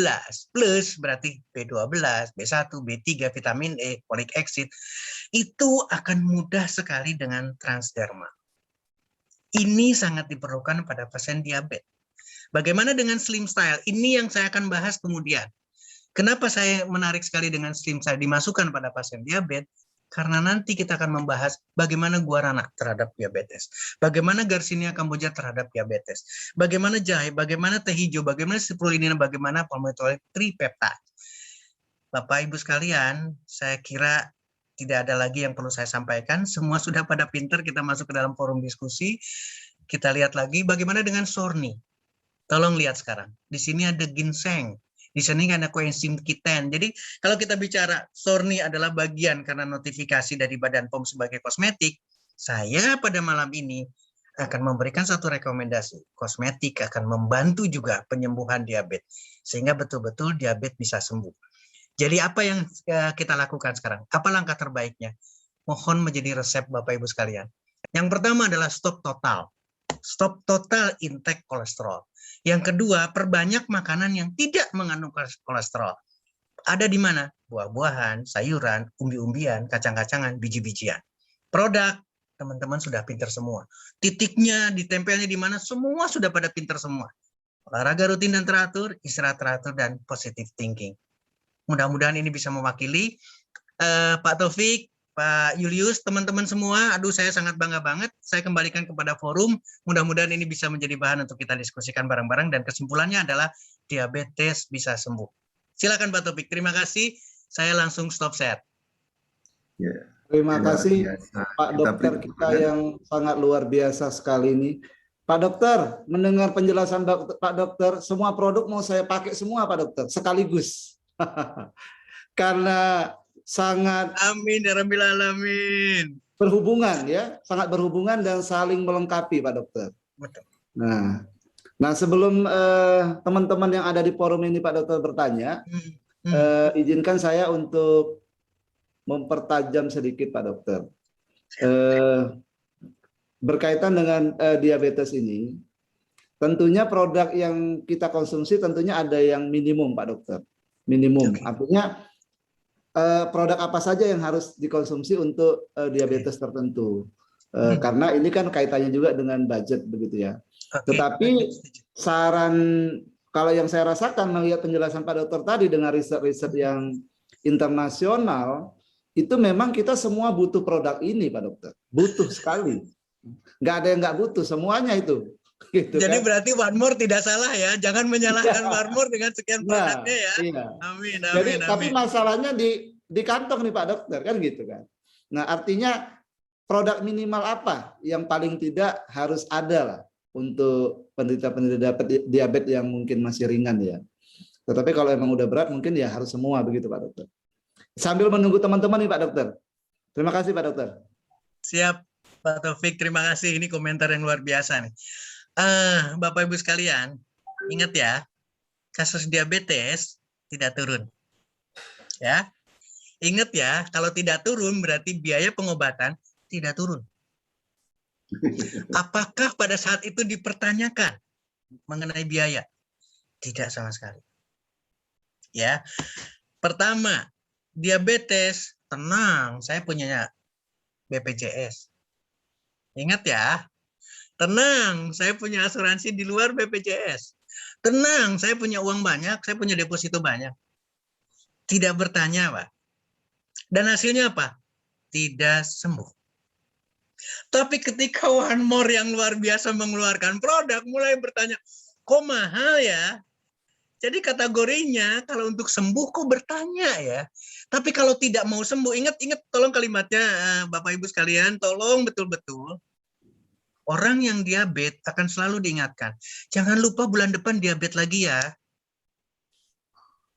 plus berarti B12, B1, B3, vitamin E, folic acid, itu akan mudah sekali dengan transdermal. Ini sangat diperlukan pada pasien diabetes. Bagaimana dengan slim style? Ini yang saya akan bahas kemudian. Kenapa saya menarik sekali dengan slim style dimasukkan pada pasien diabetes? Karena nanti kita akan membahas bagaimana guarana terhadap diabetes, bagaimana Garcinia cambogia terhadap diabetes, bagaimana jahe, bagaimana teh hijau, bagaimana spirulina, bagaimana palmitoyl tripeptide. Bapak Ibu sekalian, saya kira tidak ada lagi yang perlu saya sampaikan. Semua sudah pada pinter, kita masuk ke dalam forum diskusi. Kita lihat lagi bagaimana dengan sorni. Tolong lihat sekarang. Di sini ada ginseng. Di sini ada koenzim Q10. Jadi kalau kita bicara sorni adalah bagian karena notifikasi dari Badan POM sebagai kosmetik, saya pada malam ini akan memberikan satu rekomendasi. Kosmetik akan membantu juga penyembuhan diabetes. Sehingga betul-betul diabetes bisa sembuh. Jadi apa yang kita lakukan sekarang? Apa langkah terbaiknya? Mohon menjadi resep Bapak Ibu sekalian. Yang pertama adalah stop total. Stop total intake kolesterol. Yang kedua, perbanyak makanan yang tidak mengandung kolesterol. Ada di mana? Buah-buahan, sayuran, umbi-umbian, kacang-kacangan, biji-bijian. Produk, teman-teman sudah pintar semua. Titiknya, ditempelnya di mana, semua sudah pada pintar semua. Olahraga rutin dan teratur, istirahat teratur, dan positive thinking. Mudah-mudahan ini bisa mewakili Pak Taufik, Pak Julius, teman-teman semua. Aduh, saya sangat bangga banget. Saya kembalikan kepada forum. Mudah-mudahan ini bisa menjadi bahan untuk kita diskusikan bareng-bareng. Dan kesimpulannya adalah diabetes bisa sembuh. Silakan Pak Taufik. Terima kasih. Saya langsung stop share. Ya, Terima kasih biasa. Pak Dokter kita yang sangat luar biasa sekali ini. Pak Dokter, mendengar penjelasan Pak Dokter, semua produk mau saya pakai semua Pak Dokter, sekaligus. Karena sangat Amin ya Rabbil Alamin. berhubungan ya, sangat berhubungan dan saling melengkapi Pak Dokter. Betul. Nah sebelum teman-teman yang ada di forum ini Pak Dokter bertanya, izinkan saya untuk mempertajam sedikit Pak Dokter. Berkaitan dengan diabetes ini, tentunya produk yang kita konsumsi tentunya ada yang minimum Pak Dokter. Minimum, artinya produk apa saja yang harus dikonsumsi untuk diabetes tertentu. Karena ini kan kaitannya juga dengan budget begitu ya. Tetapi saran kalau yang saya rasakan melihat penjelasan Pak Dokter tadi dengan riset-riset yang internasional, itu memang kita semua butuh produk ini Pak Dokter. Butuh sekali. Nggak ada yang nggak butuh, semuanya itu. Gitu, jadi kan? berarti One More tidak salah ya. Jangan menyalahkan One More dengan sekian produknya ya. Iya. Amin, Jadi, amin, tapi amin. masalahnya di kantong nih Pak Dokter kan gitu kan. Nah artinya produk minimal apa yang paling tidak harus ada lah untuk penderita-penderita diabetes yang mungkin masih ringan ya. Tetapi kalau emang udah berat mungkin ya harus semua begitu Pak Dokter. Sambil menunggu teman-teman nih Pak Dokter. Terima kasih Pak Dokter. Siap Pak Taufik, terima kasih. Ini komentar yang luar biasa nih. Bapak Ibu sekalian, ingat ya, kasus diabetes tidak turun. Ya. Ingat ya, kalau tidak turun berarti biaya pengobatan tidak turun. Apakah pada saat itu dipertanyakan mengenai biaya? Tidak sama sekali. Ya. Pertama, diabetes, tenang, saya punya BPJS. Ingat ya, tenang, saya punya asuransi di luar BPJS. Tenang, saya punya uang banyak, saya punya deposito banyak. Tidak bertanya, Pak. Dan hasilnya apa? Tidak sembuh. Tapi ketika One More yang luar biasa mengeluarkan produk, mulai bertanya, kok mahal ya? Jadi kategorinya kalau untuk sembuh kok bertanya ya. Tapi kalau tidak mau sembuh, ingat tolong kalimatnya Bapak Ibu sekalian, tolong betul-betul. Orang yang diabetes akan selalu diingatkan, jangan lupa bulan depan diabetes lagi ya.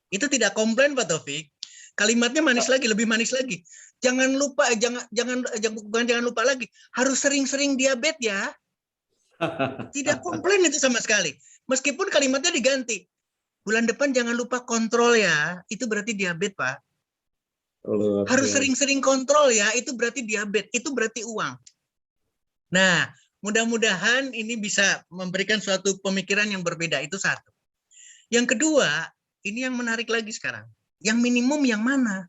Itu tidak komplain Pak Taufik. Kalimatnya manis lagi, lebih manis lagi. Jangan lupa, jangan lupa lagi, harus sering-sering diabetes ya. Tidak komplain itu sama sekali. Meskipun kalimatnya diganti. Bulan depan jangan lupa kontrol ya. Itu berarti diabetes, Pak. Harus sering-sering kontrol ya. Itu berarti diabetes. Itu berarti uang. Nah, mudah-mudahan ini bisa memberikan suatu pemikiran yang berbeda. Itu satu. Yang kedua, ini yang menarik lagi sekarang. Yang minimum yang mana?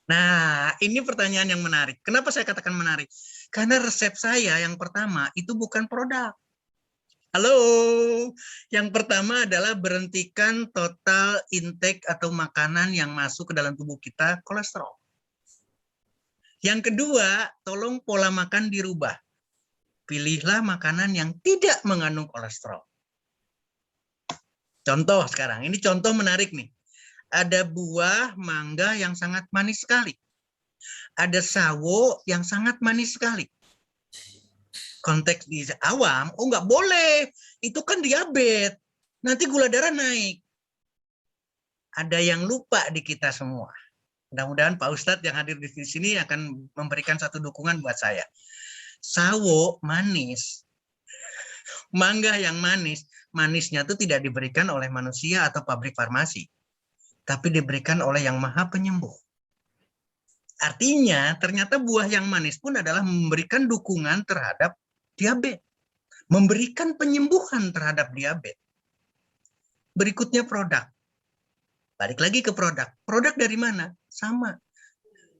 Nah, ini pertanyaan yang menarik. Kenapa saya katakan menarik? Karena resep saya yang pertama itu bukan produk. Halo, yang pertama adalah berhentikan total intake atau makanan yang masuk ke dalam tubuh kita, kolesterol. Yang kedua, tolong pola makan dirubah. Pilihlah makanan yang tidak mengandung kolesterol. Contoh sekarang, ini contoh menarik nih. Ada buah mangga yang sangat manis sekali. Ada sawo yang sangat manis sekali. Konteks di awam, oh nggak boleh, itu kan diabetes, nanti gula darah naik. Ada yang lupa di kita semua. Mudah-mudahan Pak Ustadz yang hadir di sini akan memberikan satu dukungan buat saya. Sawo manis, mangga yang manis, manisnya itu tidak diberikan oleh manusia atau pabrik farmasi, tapi diberikan oleh yang maha penyembuh. Artinya ternyata buah yang manis pun adalah memberikan dukungan terhadap diabetes, memberikan penyembuhan terhadap diabetes. Berikutnya produk. Balik lagi ke produk. Produk dari mana? Sama.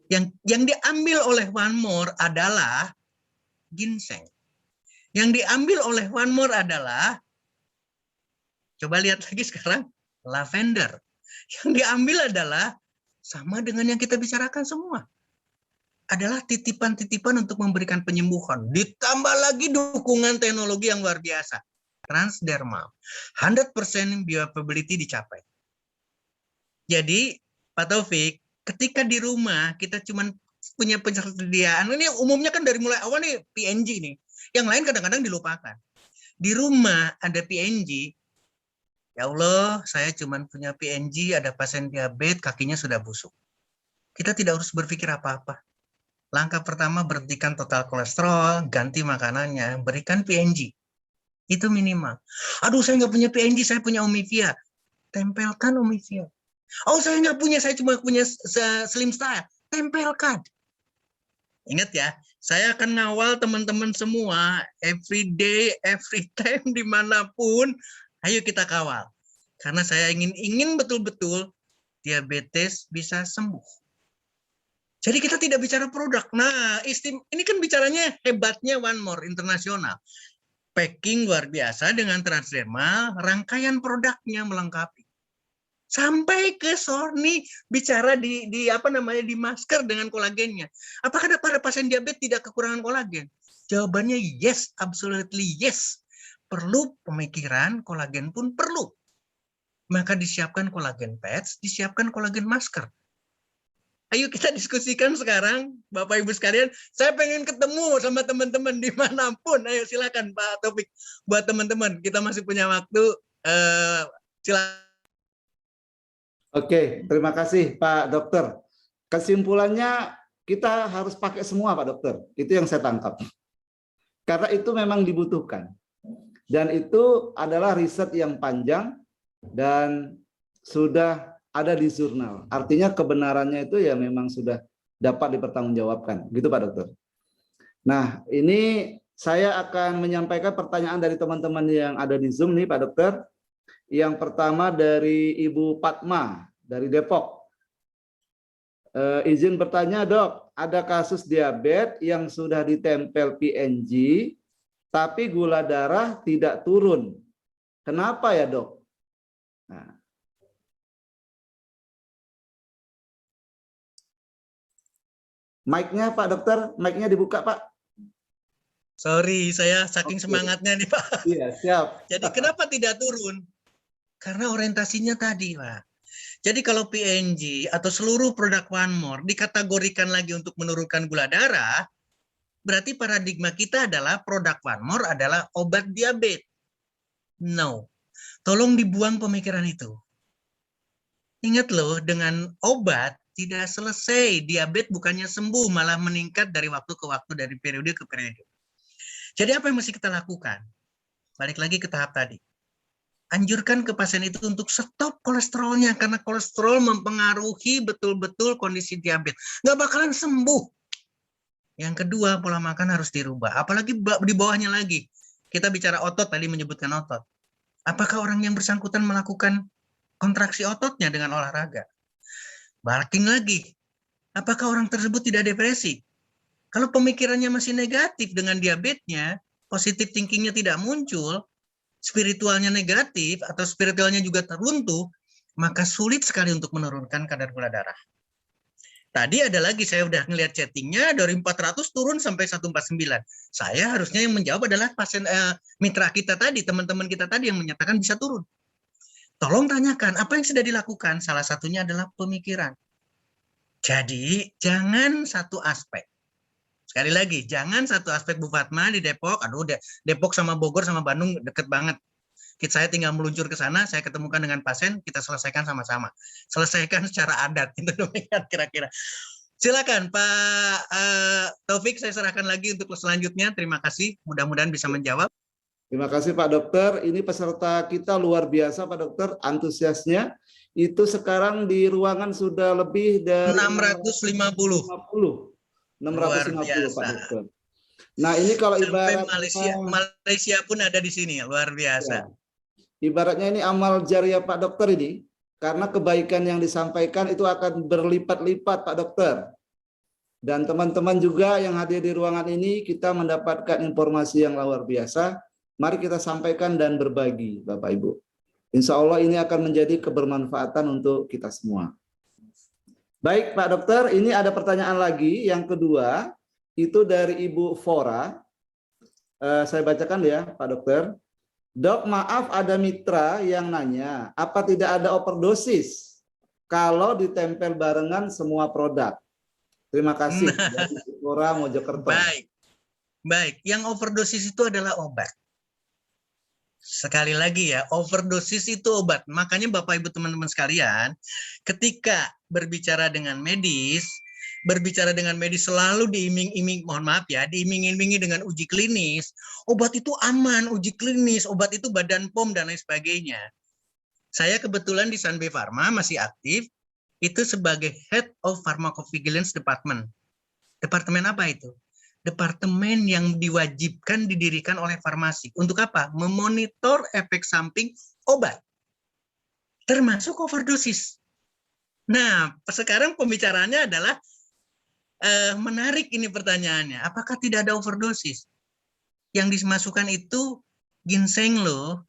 Yang diambil oleh One More adalah ginseng. Yang diambil oleh One More adalah, coba lihat lagi sekarang, lavender. Yang diambil adalah sama dengan yang kita bicarakan semua. Adalah titipan-titipan untuk memberikan penyembuhan. Ditambah lagi dukungan teknologi yang luar biasa. Transdermal. 100% bioavailability dicapai. Jadi, Pak Taufik, ketika di rumah kita cuma punya persediaan, ini umumnya kan dari mulai awal nih PNG nih. Yang lain kadang-kadang dilupakan. Di rumah ada PNG, ya Allah, saya cuma punya PNG, ada pasien diabetes, kakinya sudah busuk. Kita tidak harus berpikir apa-apa. Langkah pertama, berhentikan total kolesterol, ganti makanannya, berikan PNG. Itu minimal. Aduh, saya nggak punya PNG, saya punya Omivia. Tempelkan Omivia. Oh, saya nggak punya, saya cuma punya Slim Style. Tempelkan. Ingat ya, saya akan ngawal teman-teman semua, every day, every time, dimanapun, ayo kita kawal. Karena saya ingin betul-betul diabetes bisa sembuh. Jadi kita tidak bicara produk. Nah, ini kan bicaranya hebatnya One More internasional. Packing luar biasa dengan transdermal, rangkaian produknya melengkapi. Sampai ke Sony bicara di masker dengan kolagennya. Apakah para pasien diabetes tidak kekurangan kolagen? Jawabannya yes, absolutely yes. Perlu pemikiran, kolagen pun perlu. Maka disiapkan kolagen pads, disiapkan kolagen masker. Ayo kita diskusikan sekarang, Bapak Ibu sekalian. Saya pengen ketemu sama teman-teman dimanapun. Ayo silakan Pak Taufik. Buat teman-teman, kita masih punya waktu. Silakan. Oke, terima kasih Pak Dokter. Kesimpulannya kita harus pakai semua Pak Dokter. Itu yang saya tangkap. Karena itu memang dibutuhkan. Dan itu adalah riset yang panjang dan sudah ada di jurnal. Artinya kebenarannya itu ya memang sudah dapat dipertanggungjawabkan. Gitu Pak Dokter. Nah, ini saya akan menyampaikan pertanyaan dari teman-teman yang ada di Zoom nih Pak Dokter. Yang pertama dari Ibu Padma dari Depok. Izin bertanya Dok, ada kasus diabetes yang sudah ditempel PNG, tapi gula darah tidak turun. Kenapa ya Dok? Nah. Mic-nya Pak Dokter, mic-nya dibuka Pak. Sorry, saya saking Oke. semangatnya nih Pak. Iya, siap. Jadi kenapa tidak turun? Karena orientasinya tadi Pak. Jadi kalau PNG atau seluruh produk One More dikategorikan lagi untuk menurunkan gula darah, berarti paradigma kita adalah produk One More adalah obat diabetes. No. Tolong dibuang pemikiran itu. Ingat loh, dengan obat tidak selesai. Diabetes bukannya sembuh, malah meningkat dari waktu ke waktu, dari periode ke periode. Jadi apa yang mesti kita lakukan? Balik lagi ke tahap tadi. Anjurkan ke pasien itu untuk stop kolesterolnya, karena kolesterol mempengaruhi betul-betul kondisi diabetes. Nggak bakalan sembuh. Yang kedua, pola makan harus dirubah. Apalagi di bawahnya lagi. Kita bicara otot, tadi menyebutkan otot. Apakah orang yang bersangkutan melakukan kontraksi ototnya dengan olahraga? Balikin lagi. Apakah orang tersebut tidak depresi? Kalau pemikirannya masih negatif dengan diabetesnya, positive thinkingnya tidak muncul, spiritualnya negatif atau spiritualnya juga teruntuh, maka sulit sekali untuk menurunkan kadar gula darah. Tadi ada lagi, saya udah ngelihat chattingnya dari 400 turun sampai 149. Saya harusnya yang menjawab adalah pasien mitra kita tadi, teman-teman kita tadi yang menyatakan bisa turun. Tolong tanyakan apa yang sudah dilakukan. Salah satunya adalah pemikiran. Jadi jangan satu aspek. Sekali lagi, jangan satu aspek. Bu Fatma di Depok, aduh Depok sama Bogor sama Bandung deket banget. Saya tinggal meluncur ke sana, saya ketemukan dengan pasien, kita selesaikan sama-sama. Selesaikan secara adat, itu demikian kira-kira. Silakan Pak Taufik, saya serahkan lagi untuk selanjutnya. Terima kasih, mudah-mudahan bisa menjawab. Terima kasih Pak Dokter. Ini peserta kita luar biasa Pak Dokter, antusiasnya. Itu sekarang di ruangan sudah lebih dari 650. 650 Pak Dokter. Nah ini kalau ibarat Malaysia pun ada di sini, luar biasa. Ya, ibaratnya ini amal jariah Pak Dokter ini, karena kebaikan yang disampaikan itu akan berlipat-lipat Pak Dokter. Dan teman-teman juga yang hadir di ruangan ini, kita mendapatkan informasi yang luar biasa. Mari kita sampaikan dan berbagi Bapak Ibu. Insya Allah ini akan menjadi kebermanfaatan untuk kita semua. Baik Pak Dokter, ini ada pertanyaan lagi. Yang kedua, itu dari Ibu Fora. Saya bacakan ya Pak Dokter. Dok, maaf ada mitra yang nanya, apa tidak ada overdosis kalau ditempel barengan semua produk? Terima kasih. Dari Ibu Fora Mojokerto. Baik. Yang overdosis itu adalah obat. Sekali lagi ya, overdosis itu obat. Makanya Bapak Ibu teman-teman sekalian, ketika berbicara dengan medis selalu diiming-iming, mohon maaf ya, diiming-imingi dengan uji klinis. Obat itu aman, uji klinis, obat itu Badan POM dan lain sebagainya. Saya kebetulan di Sanbe Pharma masih aktif, itu sebagai Head of Pharmacovigilance Department. Departemen apa itu? Departemen yang diwajibkan didirikan oleh farmasi. Untuk apa? Memonitor efek samping obat. Termasuk overdosis. Nah, sekarang pembicaraannya adalah menarik ini pertanyaannya. Apakah tidak ada overdosis? Yang dimasukkan itu ginseng loh.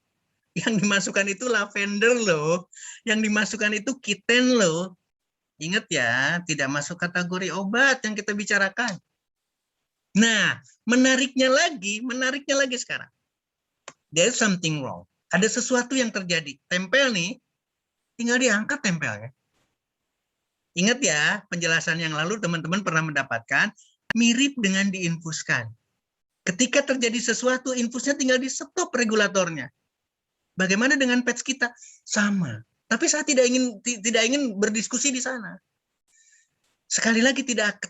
Yang dimasukkan itu lavender loh. Yang dimasukkan itu kitten loh. Ingat ya, tidak masuk kategori obat yang kita bicarakan. Nah, menariknya lagi sekarang. There's something wrong. Ada sesuatu yang terjadi. Tempel nih, tinggal diangkat tempelnya. Ingat ya, penjelasan yang lalu teman-teman pernah mendapatkan, mirip dengan diinfuskan. Ketika terjadi sesuatu, infusnya tinggal di stop regulatornya. Bagaimana dengan patch kita? Sama. Tapi saya tidak ingin berdiskusi di sana. Sekali lagi tidak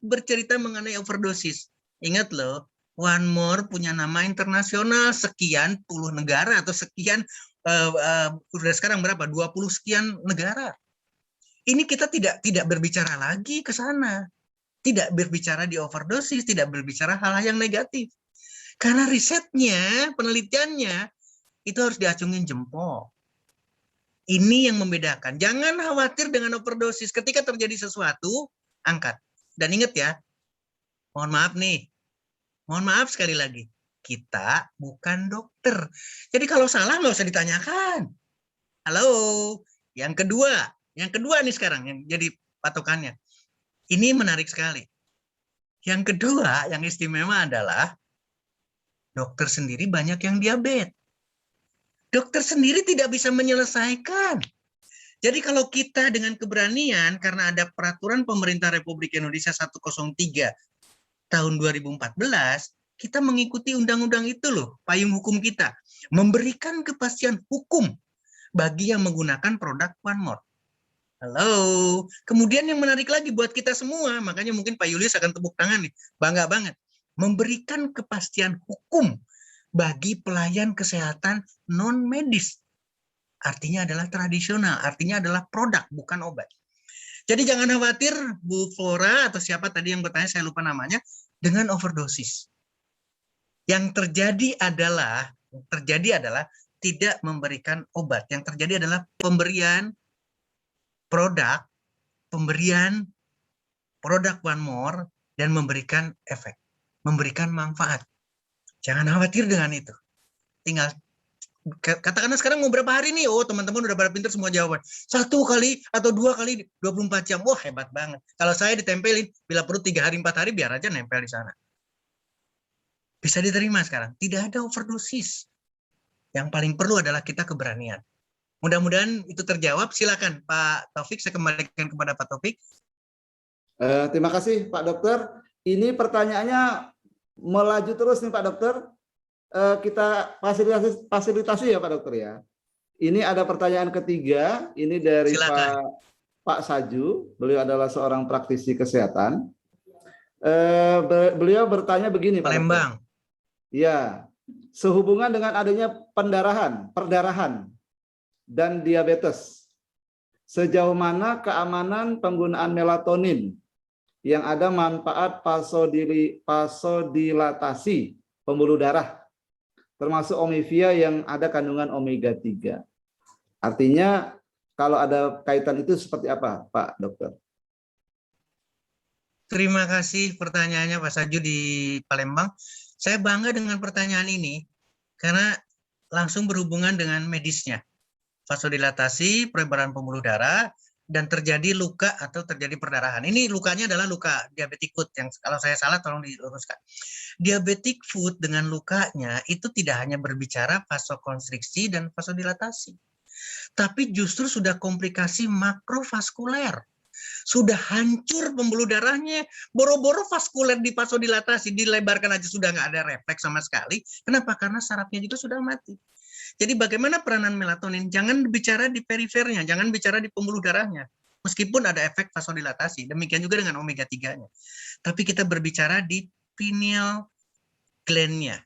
bercerita mengenai overdosis. Ingat loh, One More punya nama internasional, sekian puluh negara atau sekian, udah sekarang berapa? 20 sekian negara. Ini kita tidak berbicara lagi ke sana. Tidak berbicara di overdosis, tidak berbicara hal-hal yang negatif. Karena risetnya, penelitiannya, itu harus diacungin jempol. Ini yang membedakan. Jangan khawatir dengan overdosis. Ketika terjadi sesuatu, angkat. Dan ingat ya, mohon maaf nih. Mohon maaf sekali lagi. Kita bukan dokter. Jadi kalau salah nggak usah ditanyakan. Halo. Yang kedua nih sekarang yang jadi patokannya. Ini menarik sekali. Yang kedua, yang istimewa adalah dokter sendiri banyak yang diabetes. Dokter sendiri tidak bisa menyelesaikan. Jadi kalau kita dengan keberanian, karena ada peraturan pemerintah Republik Indonesia 103 tahun 2014, kita mengikuti undang-undang itu loh, payung hukum kita. Memberikan kepastian hukum bagi yang menggunakan produk One More. Halo. Kemudian yang menarik lagi buat kita semua, makanya mungkin Pak Julius akan tepuk tangan nih, bangga banget. Memberikan kepastian hukum bagi pelayan kesehatan non-medis. Artinya adalah tradisional, artinya adalah produk, bukan obat. Jadi jangan khawatir, Bu Flora atau siapa tadi yang bertanya, saya lupa namanya, dengan overdosis. Yang terjadi adalah tidak memberikan obat. Yang terjadi adalah pemberian produk One More, dan memberikan efek, memberikan manfaat. Jangan khawatir dengan itu. Tinggal katakanlah sekarang mau berapa hari nih? Oh, teman-teman udah pada pintar semua jawaban. 1 kali atau 2 kali 24 jam. Wah, hebat banget. Kalau saya ditempelin, bila perlu 3 hari, 4 hari, biar aja nempel di sana. Bisa diterima sekarang. Tidak ada overdosis. Yang paling perlu adalah kita keberanian. Mudah-mudahan itu terjawab. Silakan Pak Taufik, saya kembalikan kepada Pak Taufik. Terima kasih Pak Dokter. Ini pertanyaannya melaju terus nih Pak Dokter. Kita fasilitasi ya Pak Dokter ya. Ini ada pertanyaan ketiga, ini dari Pak Saju. Beliau adalah seorang praktisi kesehatan. Beliau bertanya begini Pak Palembang. Dokter. Ya, sehubungan dengan adanya perdarahan dan diabetes, sejauh mana keamanan penggunaan melatonin yang ada manfaat vasodilatasi pembuluh darah, termasuk omivia yang ada kandungan omega 3. Artinya kalau ada kaitan itu seperti apa Pak Dokter? Terima kasih pertanyaannya Pak Saju di Palembang. Saya bangga dengan pertanyaan ini karena langsung berhubungan dengan medisnya. Vasodilatasi, perebaran pembuluh darah, dan terjadi luka atau terjadi perdarahan. Ini lukanya adalah luka diabetic foot, yang kalau saya salah tolong diluruskan. Diabetic foot dengan lukanya itu tidak hanya berbicara vasokonstriksi dan vasodilatasi, tapi justru sudah komplikasi makrovaskuler. Sudah hancur pembuluh darahnya, boro-boro vaskuler di vasodilatasi, dilebarkan aja sudah nggak ada refleks sama sekali. Kenapa? Karena sarafnya juga sudah mati. Jadi bagaimana peranan melatonin? Jangan bicara di perifernya, jangan bicara di pembuluh darahnya. Meskipun ada efek vasodilatasi, demikian juga dengan omega 3-nya. Tapi kita berbicara di pineal gland-nya.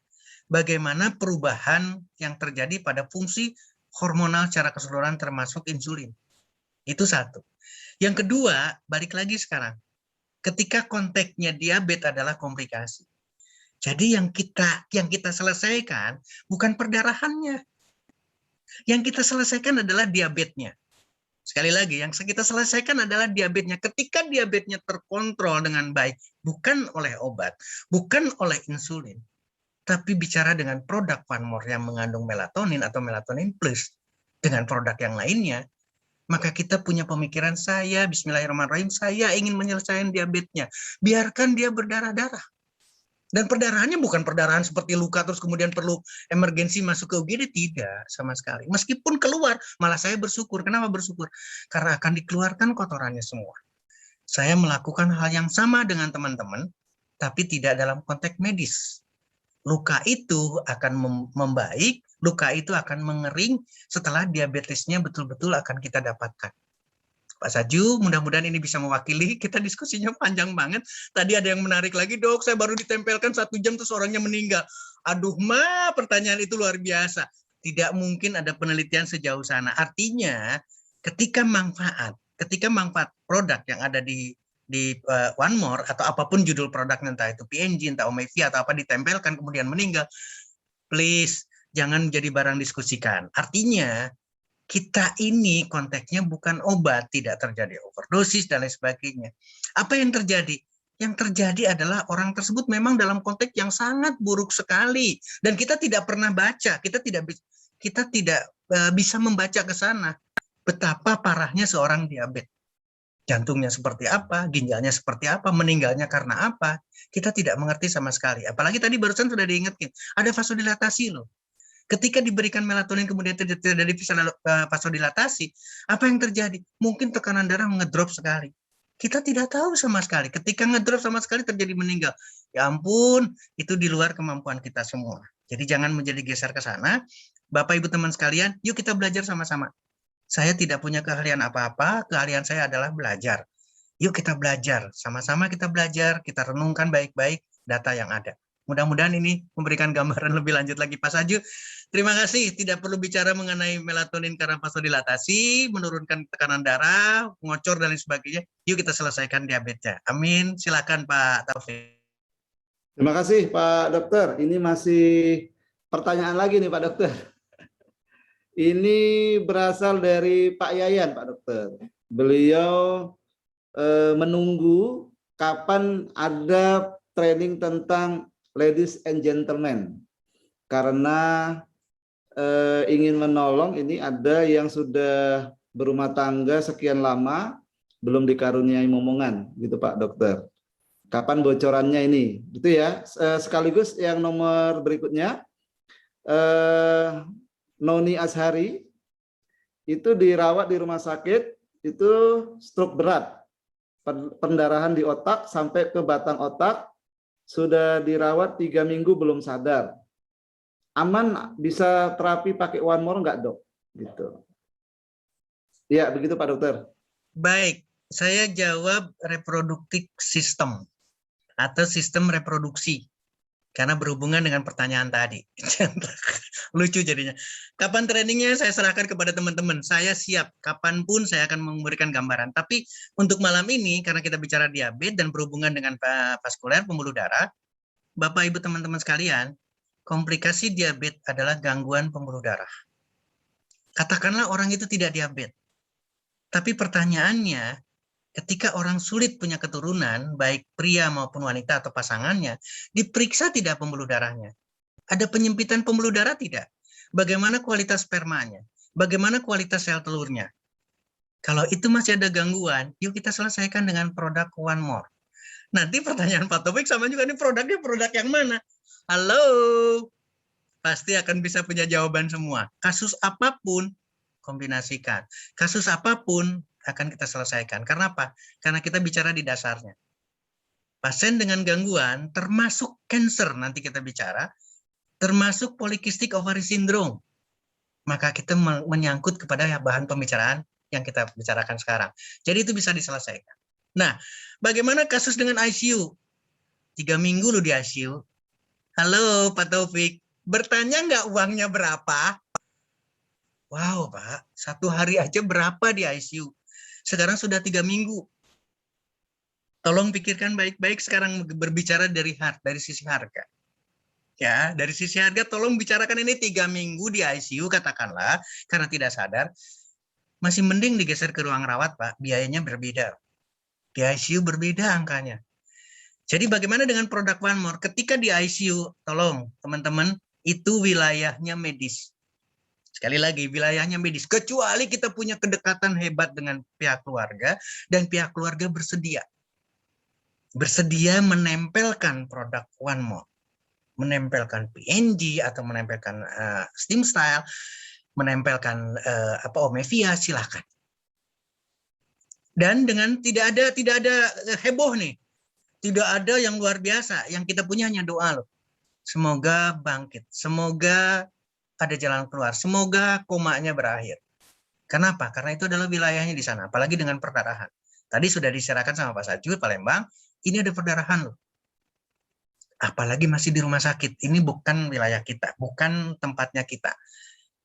Bagaimana perubahan yang terjadi pada fungsi hormonal secara keseluruhan termasuk insulin. Itu satu. Yang kedua, balik lagi sekarang. Ketika konteksnya diabetes adalah komplikasi. Jadi yang kita selesaikan bukan perdarahannya. Yang kita selesaikan adalah diabetesnya. Sekali lagi, yang kita selesaikan adalah diabetesnya. Ketika diabetesnya terkontrol dengan baik, bukan oleh obat, bukan oleh insulin, tapi bicara dengan produk One More yang mengandung melatonin atau melatonin plus dengan produk yang lainnya, maka kita punya pemikiran, saya bismillahirrahmanirrahim, saya ingin menyelesaikan diabetesnya. Biarkan dia berdarah-darah. Dan perdarahannya bukan perdarahan seperti luka terus kemudian perlu emergensi masuk ke UGD, tidak sama sekali. Meskipun keluar, malah saya bersyukur. Kenapa bersyukur? Karena akan dikeluarkan kotorannya semua. Saya melakukan hal yang sama dengan teman-teman, tapi tidak dalam konteks medis. Luka itu akan membaik, luka itu akan mengering setelah diabetesnya betul-betul akan kita dapatkan. Pak Saju, mudah-mudahan ini bisa mewakili. Kita diskusinya panjang banget. Tadi ada yang menarik lagi, Dok, saya baru ditempelkan 1 jam terus orangnya meninggal. Aduh, pertanyaan itu luar biasa. Tidak mungkin ada penelitian sejauh sana. Artinya, ketika manfaat produk yang ada di One More atau apapun judul produknya, entah itu PNG, entah omivia atau apa, ditempelkan kemudian meninggal, please jangan jadi barang diskusikan. Artinya kita ini konteksnya bukan obat, tidak terjadi overdosis dan lain sebagainya. Apa yang terjadi? Yang terjadi adalah orang tersebut memang dalam konteks yang sangat buruk sekali dan kita tidak pernah baca, kita tidak bisa membaca ke sana betapa parahnya seorang diabetes. Jantungnya seperti apa, ginjalnya seperti apa, meninggalnya karena apa. Kita tidak mengerti sama sekali. Apalagi tadi barusan sudah diingatkan, ada vasodilatasi loh. Ketika diberikan melatonin kemudian terjadi vasodilatasi, apa yang terjadi? Mungkin tekanan darah ngedrop sekali. Kita tidak tahu sama sekali. Ketika ngedrop sama sekali terjadi meninggal. Ya ampun, itu di luar kemampuan kita semua. Jadi jangan menjadi geser ke sana. Bapak Ibu teman sekalian, yuk kita belajar sama-sama. Saya tidak punya keahlian apa-apa, keahlian saya adalah belajar. Yuk kita belajar, sama-sama kita belajar, kita renungkan baik-baik data yang ada. Mudah-mudahan ini memberikan gambaran lebih lanjut lagi, Pak Saju. Terima kasih, tidak perlu bicara mengenai melatonin karena vasodilatasi, menurunkan tekanan darah, ngocor dan lain sebagainya. Yuk kita selesaikan diabetesnya. Amin. Silakan Pak Taufik. Terima kasih Pak Dokter. Ini masih pertanyaan lagi nih Pak Dokter. Ini berasal dari Pak Yayan, Pak Dokter. Beliau menunggu kapan ada training tentang ladies and gentlemen. Karena ingin menolong, ini ada yang sudah berumah tangga sekian lama, belum dikaruniai momongan, gitu Pak Dokter. Kapan bocorannya ini? Gitu ya. Sekaligus yang nomor berikutnya, Noni Ashari itu dirawat di rumah sakit, itu stroke berat, pendarahan di otak sampai ke batang otak, sudah dirawat 3 minggu belum sadar. Aman bisa terapi pakai One More nggak dok? Gitu. Ya begitu Pak Dokter. Baik, saya jawab reproductive system atau sistem reproduksi. Karena berhubungan dengan pertanyaan tadi. Lucu jadinya. Kapan trainingnya saya serahkan kepada teman-teman. Saya siap. Kapanpun saya akan memberikan gambaran. Tapi untuk malam ini, karena kita bicara diabetes dan berhubungan dengan vaskuler, pembuluh darah, Bapak Ibu teman-teman sekalian, komplikasi diabetes adalah gangguan pembuluh darah. Katakanlah orang itu tidak diabetes. Tapi pertanyaannya, ketika orang sulit punya keturunan, baik pria maupun wanita atau pasangannya, diperiksa tidak pembuluh darahnya? Ada penyempitan pembuluh darah tidak? Bagaimana kualitas spermanya? Bagaimana kualitas sel telurnya? Kalau itu masih ada gangguan, yuk kita selesaikan dengan produk One More. Nanti pertanyaan Pak Taufik sama juga, ini produknya produk yang mana? Halo? Pasti akan bisa punya jawaban semua. Kasus apapun, kombinasikan. Kasus apapun, akan kita selesaikan. Karena apa? Karena kita bicara di dasarnya. Pasien dengan gangguan, termasuk cancer nanti kita bicara, termasuk polycystic ovary syndrome. Maka kita menyangkut kepada bahan pembicaraan yang kita bicarakan sekarang. Jadi itu bisa diselesaikan. Nah, bagaimana kasus dengan ICU? 3 minggu lu di ICU. Halo Pak Taufik, bertanya nggak uangnya berapa? Wow Pak, 1 hari aja berapa di ICU? Sekarang sudah 3 minggu. Tolong pikirkan baik-baik sekarang berbicara dari sisi harga. Ya, dari sisi harga tolong bicarakan ini 3 minggu di ICU katakanlah karena tidak sadar. Masih mending digeser ke ruang rawat, Pak. Biayanya berbeda. Di ICU berbeda angkanya. Jadi bagaimana dengan produk One More? Ketika di ICU, tolong teman-teman, itu wilayahnya medis. Sekali lagi, wilayahnya medis. Kecuali kita punya kedekatan hebat dengan pihak keluarga, dan pihak keluarga bersedia. Bersedia menempelkan produk One More. Menempelkan PNG, atau menempelkan Steam Style, menempelkan Omevia, silakan. Dan dengan tidak ada heboh nih. Tidak ada yang luar biasa. Yang kita punya hanya doa loh. Semoga bangkit. Semoga ada jalan keluar. Semoga komanya berakhir. Kenapa? Karena itu adalah wilayahnya di sana. Apalagi dengan perdarahan. Tadi sudah diserahkan sama Pak Saju, Palembang. Ini ada perdarahan loh. Apalagi masih di rumah sakit. Ini bukan wilayah kita. Bukan tempatnya kita.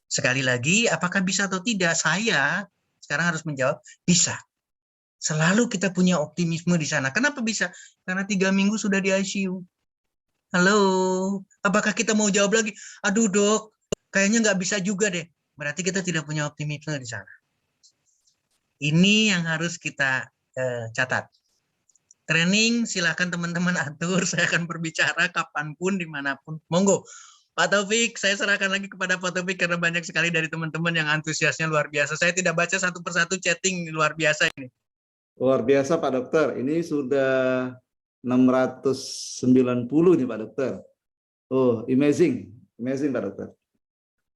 Sekali lagi, apakah bisa atau tidak? Saya sekarang harus menjawab, bisa. Selalu kita punya optimisme di sana. Kenapa bisa? Karena 3 minggu sudah di ICU. Halo, apakah kita mau jawab lagi? Aduh dok, kayaknya nggak bisa juga deh. Berarti kita tidak punya optimisme di sana. Ini yang harus kita catat. Training silakan teman-teman atur. Saya akan berbicara kapanpun, dimanapun. Monggo. Pak Taufik, saya serahkan lagi kepada Pak Taufik karena banyak sekali dari teman-teman yang antusiasnya luar biasa. Saya tidak baca satu persatu chatting luar biasa ini. Luar biasa Pak Dokter. Ini sudah 690 nih Pak Dokter. Oh, amazing. Amazing Pak Dokter.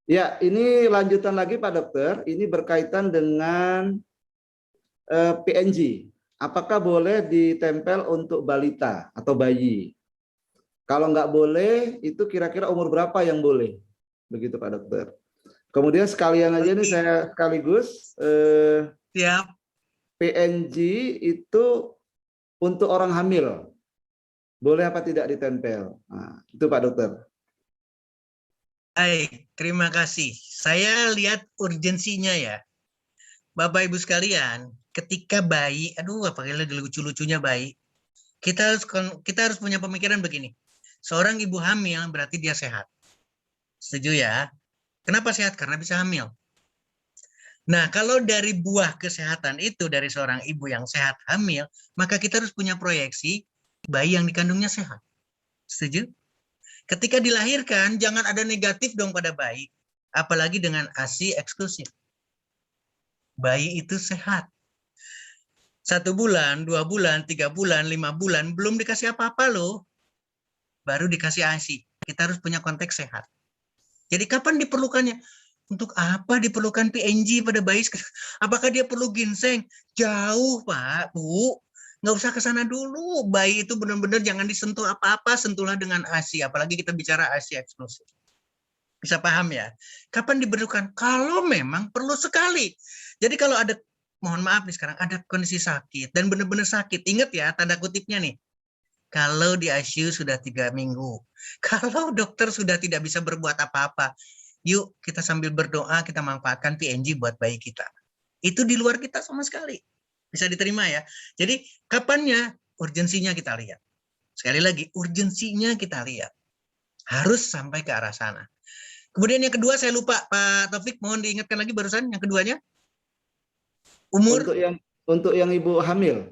Ya, ini lanjutan lagi Pak Dokter. Ini berkaitan dengan PNG. Apakah boleh ditempel untuk balita atau bayi? Kalau nggak boleh, itu kira-kira umur berapa yang boleh? Begitu Pak Dokter. Kemudian sekalian aja nih saya sekaligus Siap. PNG itu untuk orang hamil. Boleh apa tidak ditempel? Nah, itu Pak Dokter. Baik, terima kasih. Saya lihat urgensinya ya. Bapak Ibu sekalian, ketika bayi, aduh apalagi lucu-lucunya bayi, kita harus punya pemikiran begini. Seorang ibu hamil berarti dia sehat. Setuju ya? Kenapa sehat? Karena bisa hamil. Nah, kalau dari buah kesehatan itu dari seorang ibu yang sehat hamil, maka kita harus punya proyeksi bayi yang dikandungnya sehat. Setuju? Ketika dilahirkan, jangan ada negatif dong pada bayi. Apalagi dengan ASI eksklusif. Bayi itu sehat. 1 bulan, 2 bulan, 3 bulan, 5 bulan, belum dikasih apa-apa loh. Baru dikasih ASI. Kita harus punya konteks sehat. Jadi kapan diperlukannya? Untuk apa diperlukan PNG pada bayi? Apakah dia perlu ginseng? Jauh Pak, Bu. Nggak usah ke sana dulu. Bayi itu benar-benar jangan disentuh apa-apa, sentuhlah dengan ASI. Apalagi kita bicara ASI eksklusif. Bisa paham ya? Kapan diperlukan? Kalau memang perlu sekali. Jadi kalau ada, mohon maaf nih sekarang, ada kondisi sakit dan benar-benar sakit. Ingat ya, tanda kutipnya nih. Kalau di ICU sudah 3 minggu. Kalau dokter sudah tidak bisa berbuat apa-apa. Yuk kita sambil berdoa, kita manfaatkan PNG buat bayi kita. Itu di luar kita sama sekali. Bisa diterima ya. Jadi kapannya? Urgensinya kita lihat. Sekali lagi, urgensinya kita lihat. Harus sampai ke arah sana. Kemudian yang kedua saya lupa Pak Taufik, mohon diingatkan lagi barusan yang keduanya. Umur Untuk yang ibu hamil.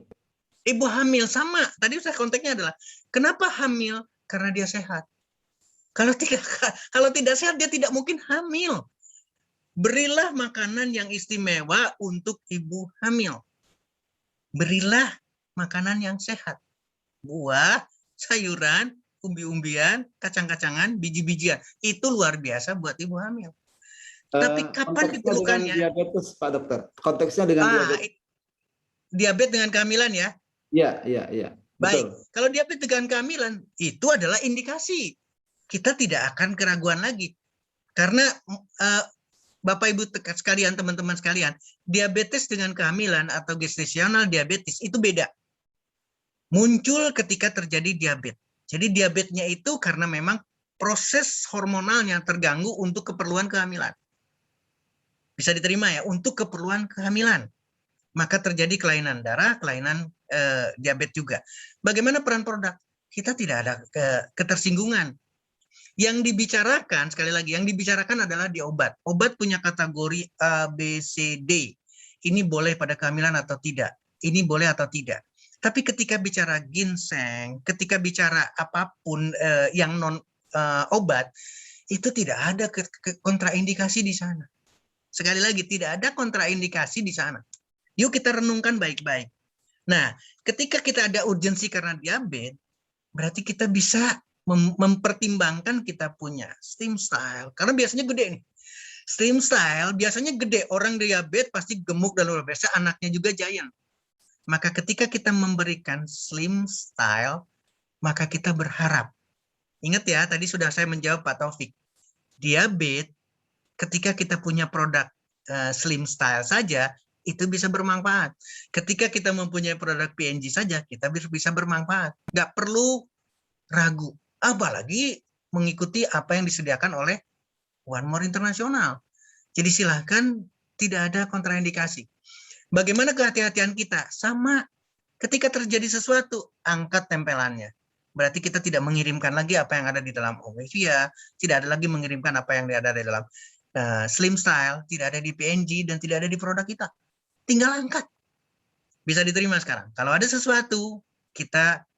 Ibu hamil sama. Tadi saya konteksnya adalah kenapa hamil? Karena dia sehat. Kalau tidak sehat dia tidak mungkin hamil. Berilah makanan yang istimewa untuk ibu hamil. Berilah makanan yang sehat. Buah, sayuran, umbi-umbian, kacang-kacangan, biji-bijian. Itu luar biasa buat ibu hamil. Tapi kapan diperlukannya? Diabetes, Pak Dokter. Konteksnya dengan diabetes. Diabetes dengan kehamilan ya? Iya. Baik, kalau diabetes dengan kehamilan, itu adalah indikasi. Kita tidak akan keraguan lagi. Karena Bapak Ibu sekalian, teman-teman sekalian, diabetes dengan kehamilan atau gestasional diabetes itu beda. Muncul ketika terjadi diabetes. Jadi diabetesnya itu karena memang proses hormonalnya terganggu untuk keperluan kehamilan. Bisa diterima ya, untuk keperluan kehamilan. Maka terjadi kelainan darah, kelainan diabetes juga. Bagaimana peran produk? Kita tidak ada ketersinggungan. Yang dibicarakan, sekali lagi, yang dibicarakan adalah di obat. Obat punya kategori A, B, C, D. Ini boleh pada kehamilan atau tidak. Ini boleh atau tidak. Tapi ketika bicara ginseng, ketika bicara apapun yang non obat, itu tidak ada kontraindikasi di sana. Sekali lagi, tidak ada kontraindikasi di sana. Yuk kita renungkan baik-baik. Nah, ketika kita ada urgensi karena diabetes, berarti kita bisa mempertimbangkan kita punya slim style. Karena biasanya gede nih. Slim style biasanya gede. Orang diabetes pasti gemuk dan luar biasa. Anaknya juga giant. Maka ketika kita memberikan slim style, maka kita berharap. Ingat ya, tadi sudah saya menjawab Pak Taufik. Diabetes, ketika kita punya produk slim style saja, itu bisa bermanfaat. Ketika kita mempunyai produk PNG saja, kita bisa bermanfaat. Nggak perlu ragu. Apalagi mengikuti apa yang disediakan oleh One More International. Jadi silahkan, tidak ada kontraindikasi. Bagaimana kehati-hatian kita? Sama. Ketika terjadi sesuatu, angkat tempelannya. Berarti kita tidak mengirimkan lagi apa yang ada di dalam Omevia, tidak ada lagi mengirimkan apa yang ada di dalam Slim Style, tidak ada di PNG, dan tidak ada di produk kita. Tinggal angkat. Bisa diterima sekarang. Kalau ada sesuatu, kita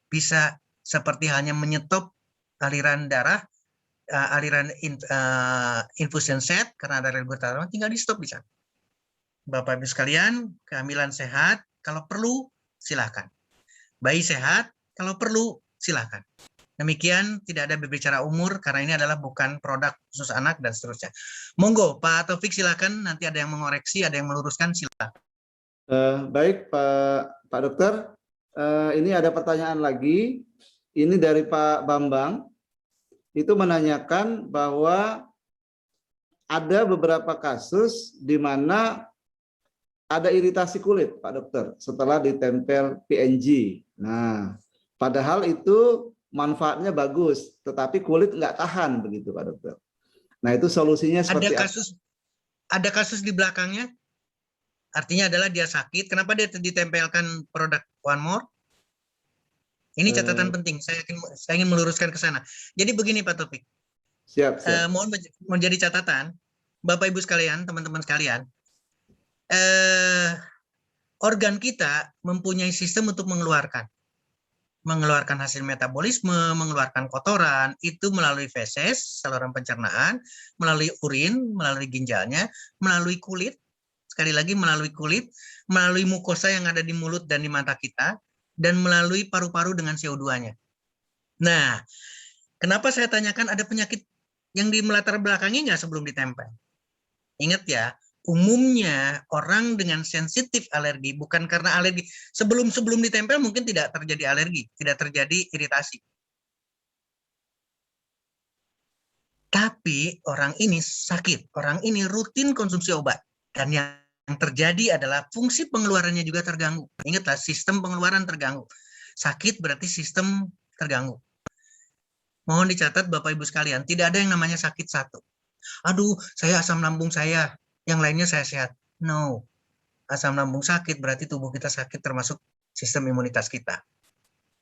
bisa seperti hanya menyetop aliran darah, aliran infusion set, karena ada regulator, tinggal di stop di sana. Bapak Ibu sekalian, kehamilan sehat, kalau perlu silakan. Bayi sehat, kalau perlu silakan. Demikian, tidak ada berbicara umur karena ini adalah bukan produk khusus anak dan seterusnya. Monggo, Pak Taufik silakan. Nanti ada yang mengoreksi, ada yang meluruskan, silakan. Baik, Pak Dokter. Ini ada pertanyaan lagi. Ini dari Pak Bambang. Itu menanyakan bahwa ada beberapa kasus di mana ada iritasi kulit, Pak Dokter, setelah ditempel PNG. Nah, padahal itu manfaatnya bagus, tetapi kulit nggak tahan begitu, Pak Dokter. Nah, itu solusinya seperti apa? Ada kasus di belakangnya? Artinya adalah dia sakit. Kenapa dia ditempelkan produk One More? Ini catatan penting. Saya ingin meluruskan ke sana. Jadi begini Pak Taufik. Siap. Mohon menjadi catatan, Bapak Ibu sekalian, teman-teman sekalian. Organ kita mempunyai sistem untuk mengeluarkan hasil metabolisme, mengeluarkan kotoran, itu melalui feses, saluran pencernaan, melalui urin, melalui ginjalnya, melalui kulit, sekali lagi melalui kulit, melalui mukosa yang ada di mulut dan di mata kita, dan melalui paru-paru dengan CO2-nya. Nah, kenapa saya tanyakan ada penyakit yang di melatar belakangnya nggak sebelum ditempel? Ingat ya, umumnya orang dengan sensitif alergi bukan karena alergi. Sebelum ditempel mungkin tidak terjadi alergi, tidak terjadi iritasi. Tapi orang ini sakit, orang ini rutin konsumsi obat. Dan yang terjadi adalah fungsi pengeluarannya juga terganggu. Ingatlah, sistem pengeluaran terganggu. Sakit berarti sistem terganggu. Mohon dicatat Bapak Ibu sekalian, tidak ada yang namanya sakit satu. Aduh, saya asam lambung saya, yang lainnya saya sehat. No, asam lambung sakit berarti tubuh kita sakit termasuk sistem imunitas kita.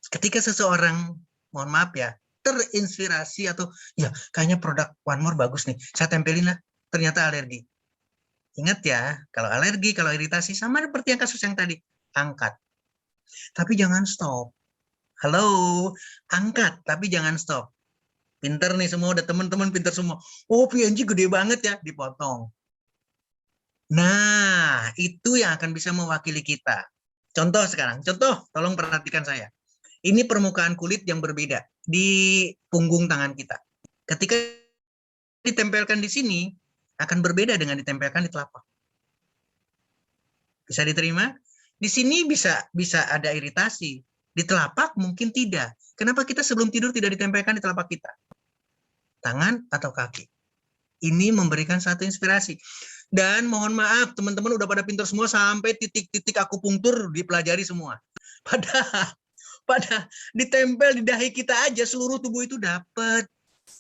Ketika seseorang, mohon maaf ya, terinspirasi atau ya kayaknya produk One More bagus nih, saya tempelin lah, ternyata alergi. Ingat ya, kalau alergi, kalau iritasi, sama seperti yang kasus yang tadi, angkat. Tapi jangan stop. Halo, angkat, tapi jangan stop. Pinter nih semua, udah teman-teman pinter semua. Oh, PNG gede banget ya, dipotong. Nah, itu yang akan bisa mewakili kita. Contoh sekarang, tolong perhatikan saya. Ini permukaan kulit yang berbeda di punggung tangan kita. Ketika ditempelkan di sini, akan berbeda dengan ditempelkan di telapak. Bisa diterima? Di sini bisa ada iritasi. Di telapak mungkin tidak. Kenapa kita sebelum tidur tidak ditempelkan di telapak kita? Tangan atau kaki? Ini memberikan satu inspirasi. Dan mohon maaf, teman-teman udah pada pintar semua sampai titik-titik akupunktur dipelajari semua. Pada ditempel di dahi kita aja seluruh tubuh itu dapat.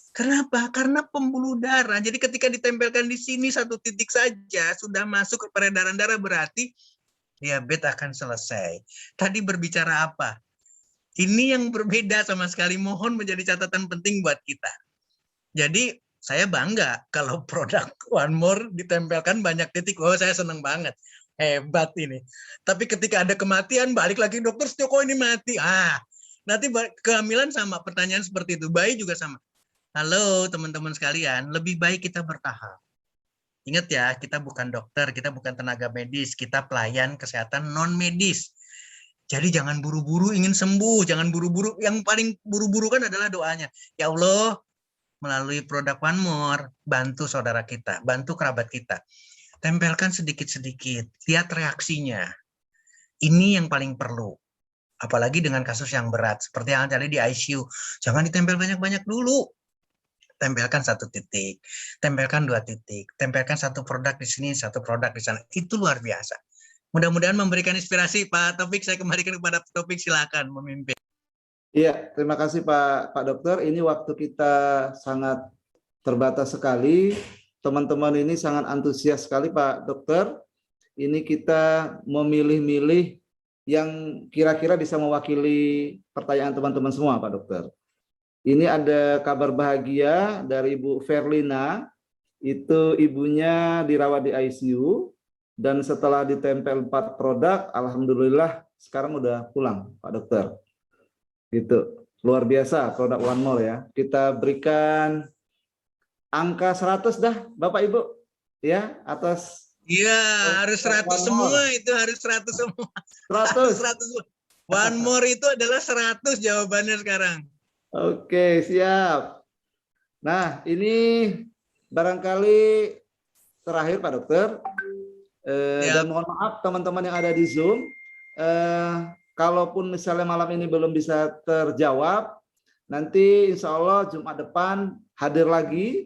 Kenapa? Karena pembuluh darah. Jadi ketika ditempelkan di sini satu titik saja sudah masuk ke peredaran darah, berarti diabetes akan selesai. Tadi berbicara apa? Ini yang berbeda sama sekali. Mohon menjadi catatan penting buat kita. Jadi saya bangga kalau produk One More ditempelkan banyak titik. Oh, saya senang banget. Hebat ini. Tapi ketika ada kematian, balik lagi dokter Setio ini mati. Nanti kehamilan sama, pertanyaan seperti itu. Bayi juga sama. Halo teman-teman sekalian, lebih baik kita bertahap. Ingat ya, kita bukan dokter, kita bukan tenaga medis, kita pelayan kesehatan non medis. Jadi jangan buru-buru ingin sembuh, jangan buru-buru. Yang paling buru-buru kan adalah doanya. Ya Allah, melalui produk One More, bantu saudara kita, bantu kerabat kita. Tempelkan sedikit-sedikit, lihat reaksinya. Ini yang paling perlu. Apalagi dengan kasus yang berat, seperti yang tadi di ICU. Jangan ditempel banyak-banyak dulu. Tempelkan satu titik, tempelkan dua titik, tempelkan satu produk di sini, satu produk di sana. Itu luar biasa. Mudah-mudahan memberikan inspirasi. Pak Taufik, saya kembalikan kepada Pak Taufik, silakan memimpin. Iya, terima kasih Pak Dokter. Ini waktu kita sangat terbatas sekali. Teman-teman ini sangat antusias sekali Pak Dokter. Ini kita memilih-milih yang kira-kira bisa mewakili pertanyaan teman-teman semua Pak Dokter. Ini ada kabar bahagia dari Ibu Verlina, itu ibunya dirawat di ICU, dan setelah ditempel 4 produk, alhamdulillah sekarang udah pulang Pak Dokter. Gitu, luar biasa produk One More ya. Kita berikan angka 100 dah Bapak Ibu, ya, atas Iya, harus 100 One semua more. itu, harus 100 semua. Harus 100. 100 semua. One more itu adalah 100 jawabannya sekarang. Oke, siap. Nah, ini barangkali terakhir Pak Dokter. Ya, Dan mohon maaf teman-teman yang ada di Zoom, kalaupun misalnya malam ini belum bisa terjawab, nanti insya Allah Jumat depan hadir lagi.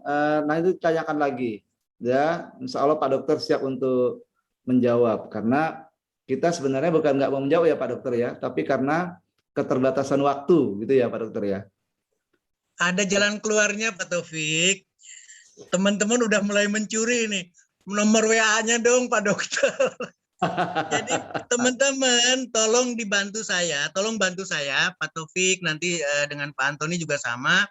Nah itu tanyakan lagi, ya. Insya Allah Pak Dokter siap untuk menjawab, karena kita sebenarnya bukan nggak mau menjawab ya Pak Dokter ya, tapi karena keterbatasan waktu, gitu ya Pak Dokter ya. ada jalan keluarnya Pak Taufik. Teman-teman udah mulai mencuri nih. Nomor WA-nya dong Pak Dokter. Jadi teman-teman tolong dibantu saya, tolong bantu saya Pak Taufik, nanti dengan Pak Antoni juga sama,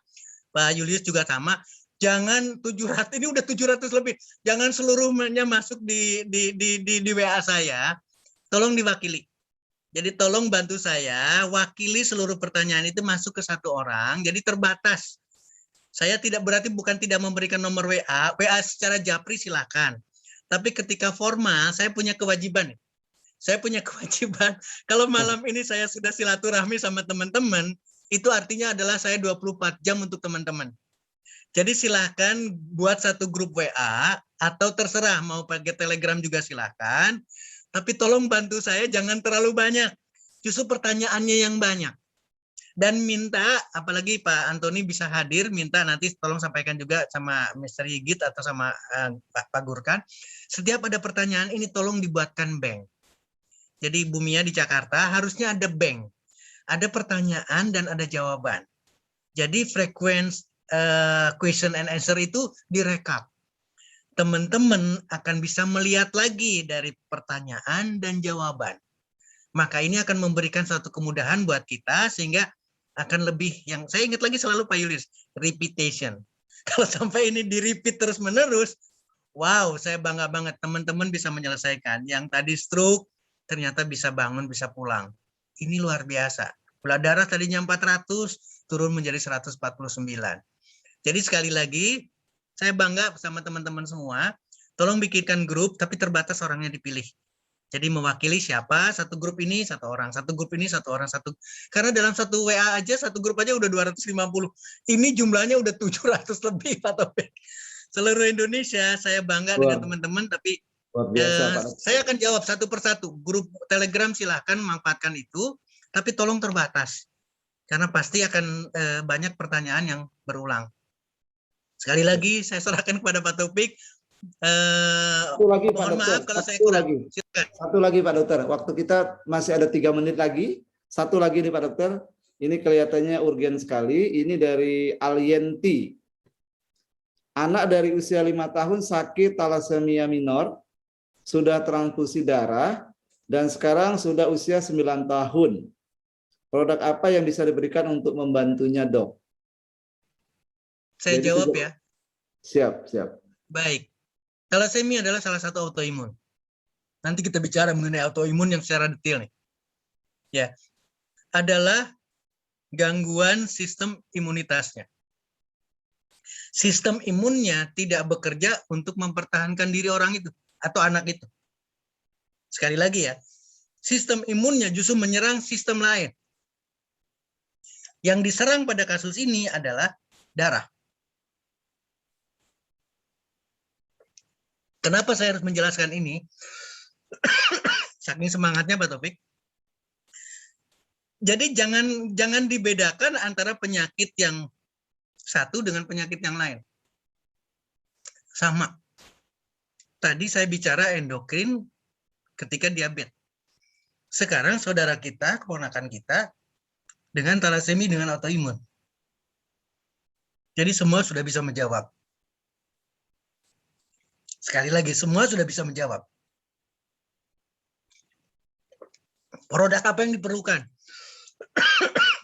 Pak Julius juga sama. Jangan 700, ini udah 700 lebih. Jangan seluruhnya masuk di WA saya. Tolong diwakili. Jadi tolong bantu saya wakili seluruh pertanyaan itu masuk ke satu orang. Jadi terbatas. Saya tidak berarti bukan tidak memberikan nomor WA. WA secara japri silakan. Tapi ketika formal, saya punya kewajiban. Saya punya kewajiban. Kalau malam ini saya sudah silaturahmi sama teman-teman, itu artinya adalah saya 24 jam untuk teman-teman. Jadi silakan buat satu grup WA atau terserah mau pakai Telegram juga silakan. Tapi tolong bantu saya jangan terlalu banyak. Justru pertanyaannya yang banyak. Dan minta, apalagi Pak Antoni bisa hadir, minta nanti tolong sampaikan juga sama Mr. Yigit atau sama Pak Gurkan. Setiap ada pertanyaan ini tolong dibuatkan bank. Jadi Bu Mia di Jakarta harusnya ada bank. Ada pertanyaan dan ada jawaban. Jadi frekuensi question and answer itu direkap. Teman-teman akan bisa melihat lagi dari pertanyaan dan jawaban. Maka ini akan memberikan suatu kemudahan buat kita sehingga akan lebih, yang saya ingat lagi selalu Pak Yulis, repetition. Kalau sampai ini di-repeat terus-menerus, wow, saya bangga banget teman-teman bisa menyelesaikan. Yang tadi stroke, ternyata bisa bangun, bisa pulang. Ini luar biasa. Gula darah tadinya 400, turun menjadi 149. Jadi sekali lagi, saya bangga sama teman-teman semua. Tolong bikinkan grup, tapi terbatas orangnya dipilih. Jadi mewakili siapa, satu grup ini satu orang, satu grup ini satu orang, satu. Karena dalam satu WA aja, satu grup aja udah 250. Ini jumlahnya udah 700 lebih, Pak Taufik. Seluruh Indonesia, saya bangga dengan teman-teman, tapi Luar biasa, Pak. saya akan jawab satu persatu. Grup Telegram silahkan manfaatkan itu, tapi tolong terbatas. Karena pasti akan banyak pertanyaan yang berulang. Sekali lagi saya serahkan kepada Pak Taufik. Satu lagi Pak Mohon Dokter. maaf kalau saya kurang. Silakan. Satu lagi Pak Dokter. Waktu kita masih ada 3 menit lagi. Satu lagi nih Pak Dokter. Ini kelihatannya urgen sekali. Ini dari Alienti. Anak dari usia 5 tahun sakit talasemia minor, sudah transfusi darah, dan sekarang sudah usia 9 tahun. Produk apa yang bisa diberikan untuk membantunya, Dok? Saya jawab ya. Siap, siap. Baik. Thalassemia adalah salah satu autoimun. Nanti kita bicara mengenai autoimun yang secara detail nih. Ya. Adalah gangguan sistem imunitasnya. Sistem imunnya tidak bekerja untuk mempertahankan diri orang itu atau anak itu. Sekali lagi ya. Sistem imunnya justru menyerang sistem lain. Yang diserang pada kasus ini adalah darah. Kenapa saya harus menjelaskan ini? Saking semangatnya Pak Taufik. Jadi jangan dibedakan antara penyakit yang satu dengan penyakit yang lain. Sama. Tadi saya bicara endokrin ketika diabetes. Sekarang saudara kita, keponakan kita, dengan thalassemia dengan autoimun. Jadi semua sudah bisa menjawab. Sekali lagi, semua sudah bisa menjawab. Produk apa yang diperlukan?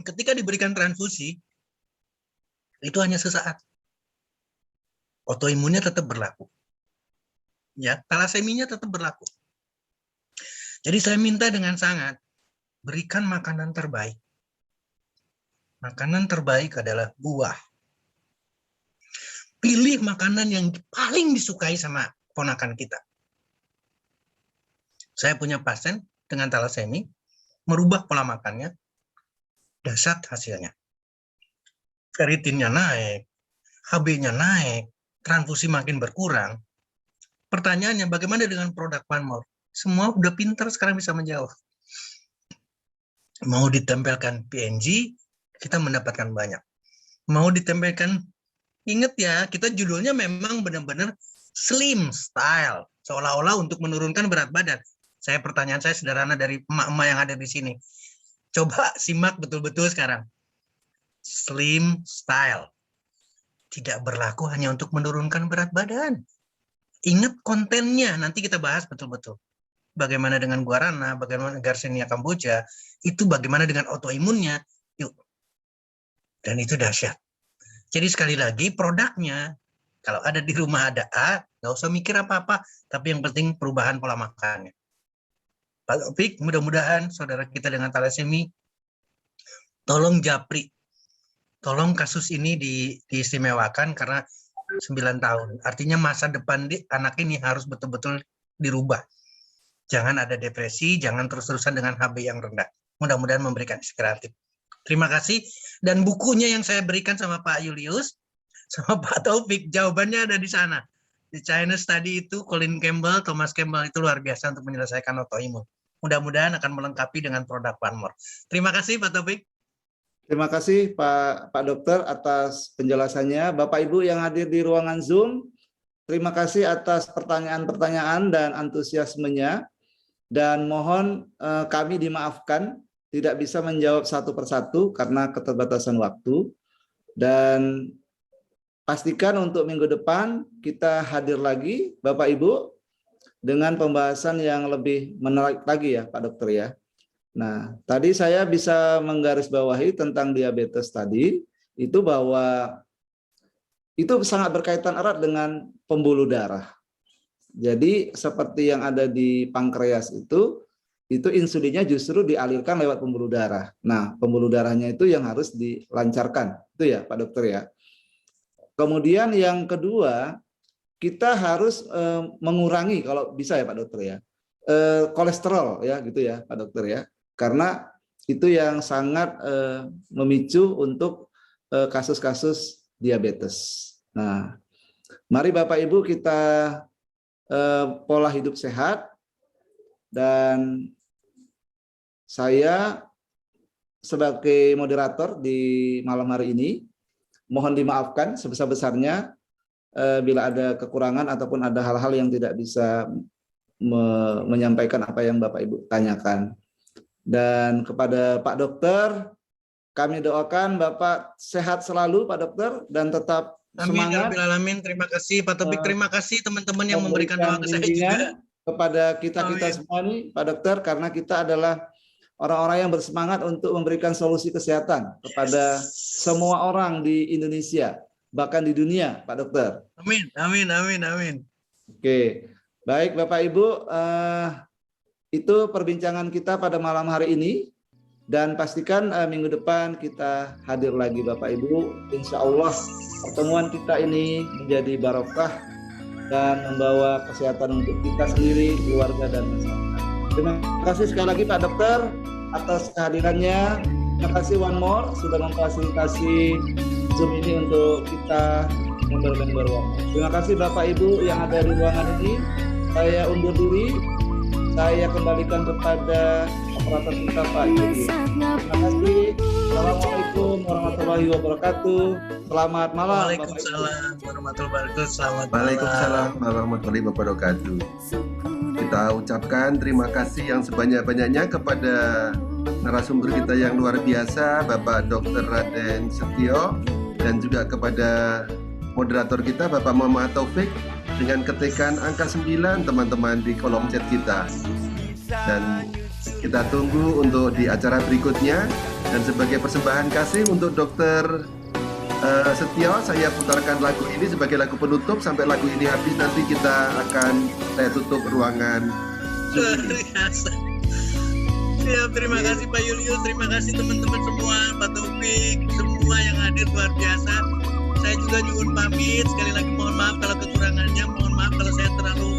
Ketika diberikan transfusi, itu hanya sesaat. Autoimunnya tetap berlaku. Ya, talasseminya tetap berlaku. Jadi saya minta dengan sangat, berikan makanan terbaik. Makanan terbaik adalah buah. Pilih makanan yang paling disukai sama ponakan kita. Saya punya pasien dengan talasemi, merubah pola makannya, dahsyat hasilnya. Ferritinnya naik, HB-nya naik, transfusi makin berkurang. Pertanyaannya, bagaimana dengan produk One More? Semua udah pintar sekarang bisa menjawab. Mau ditempelkan PNG, kita mendapatkan banyak. Mau ditempelkan, ingat ya, kita judulnya memang benar-benar slim style, seolah-olah untuk menurunkan berat badan. Pertanyaan saya sederhana dari emak-emak yang ada di sini. Coba simak betul-betul sekarang. Slim style. Tidak berlaku hanya untuk menurunkan berat badan. Ingat kontennya, nanti kita bahas betul-betul. Bagaimana dengan guarana, bagaimana Garcinia Cambogia, itu bagaimana dengan autoimunnya. Yuk. Dan itu dahsyat. Jadi sekali lagi produknya, kalau ada di rumah ada A, nggak usah mikir apa-apa, tapi yang penting perubahan pola makannya. Pak Taufik, mudah-mudahan saudara kita dengan talasemi, tolong japri, tolong kasus ini diistimewakan karena 9 tahun. Artinya masa depan anak ini harus betul-betul dirubah. Jangan ada depresi, jangan terus-terusan dengan HB yang rendah. Mudah-mudahan memberikan inspiratif. Terima kasih. Dan bukunya yang saya berikan sama Pak Julius, sama Pak Taufik, jawabannya ada di sana. Di China Study itu, Colin Campbell, Thomas Campbell itu luar biasa untuk menyelesaikan autoimun. Mudah-mudahan akan melengkapi dengan produk One More. Terima kasih Pak Taufik. Terima kasih Pak Dokter atas penjelasannya. Bapak Ibu yang hadir di ruangan Zoom, terima kasih atas pertanyaan-pertanyaan dan antusiasmenya. Dan mohon kami dimaafkan tidak bisa menjawab satu persatu karena keterbatasan waktu. Dan pastikan untuk minggu depan kita hadir lagi Bapak Ibu dengan pembahasan yang lebih menarik lagi ya Pak Dokter ya. Nah, tadi saya bisa menggarisbawahi tentang diabetes tadi, itu bahwa itu sangat berkaitan erat dengan pembuluh darah. Jadi seperti yang ada di pankreas itu insulinnya justru dialirkan lewat pembuluh darah. Nah, pembuluh darahnya itu yang harus dilancarkan. Itu ya Pak Dokter ya. Kemudian yang kedua, kita harus mengurangi kalau bisa ya Pak Dokter ya, kolesterol ya gitu ya Pak Dokter ya. Karena itu yang sangat memicu untuk kasus-kasus diabetes. Nah, mari Bapak Ibu kita pola hidup sehat, dan saya sebagai moderator di malam hari ini mohon dimaafkan sebesar-besarnya bila ada kekurangan ataupun ada hal-hal yang tidak bisa menyampaikan apa yang Bapak Ibu tanyakan. Dan kepada Pak Dokter, kami doakan Bapak sehat selalu Pak Dokter dan tetap semangat. Amin. Terima kasih Pak Taufik. Terima kasih teman-teman yang memberikan doa ke saya juga. Kepada kita semua nih Pak Dokter, karena kita adalah orang-orang yang bersemangat untuk memberikan solusi kesehatan kepada semua orang di Indonesia, bahkan di dunia Pak Dokter. Amin. Oke, baik Bapak Ibu, itu perbincangan kita pada malam hari ini, dan pastikan minggu depan kita hadir lagi Bapak Ibu. Insya Allah pertemuan kita ini menjadi barokah dan membawa kesehatan untuk kita sendiri, keluarga, dan masyarakat. Terima kasih sekali lagi Pak Dokter atas kehadirannya. Terima kasih One More sudah memfasilitasi Zoom ini untuk kita member-member One More. Terima kasih Bapak Ibu yang ada di ruangan ini. Saya undur diri. Saya kembalikan kepada operator kita Pak Yudi. Terima kasih. Assalamualaikum warahmatullahi wabarakatuh. Selamat malam. Waalaikumsalam warahmatullahi wabarakatuh. Selamat malam. Waalaikumsalam warahmatullahi wabarakatuh. Kita ucapkan terima kasih yang sebanyak-banyaknya kepada narasumber kita yang luar biasa, Bapak Dr. Raden Setio, dan juga kepada moderator kita Bapak Muhammad Taufik, dengan ketikkan angka 9 teman-teman di kolom chat kita. Dan kita tunggu untuk di acara berikutnya. Dan sebagai persembahan kasih untuk Dr. Setio, saya putarkan lagu ini sebagai lagu penutup. Sampai lagu ini habis nanti saya tutup ruangan Zoom ini. Siap, terima kasih Pak Julius, terima kasih teman-teman semua, Pak Taufik, semua yang hadir luar biasa. Saya juga nyuwun pamit. Sekali lagi mohon maaf kalau kekurangannya, mohon maaf kalau saya terlalu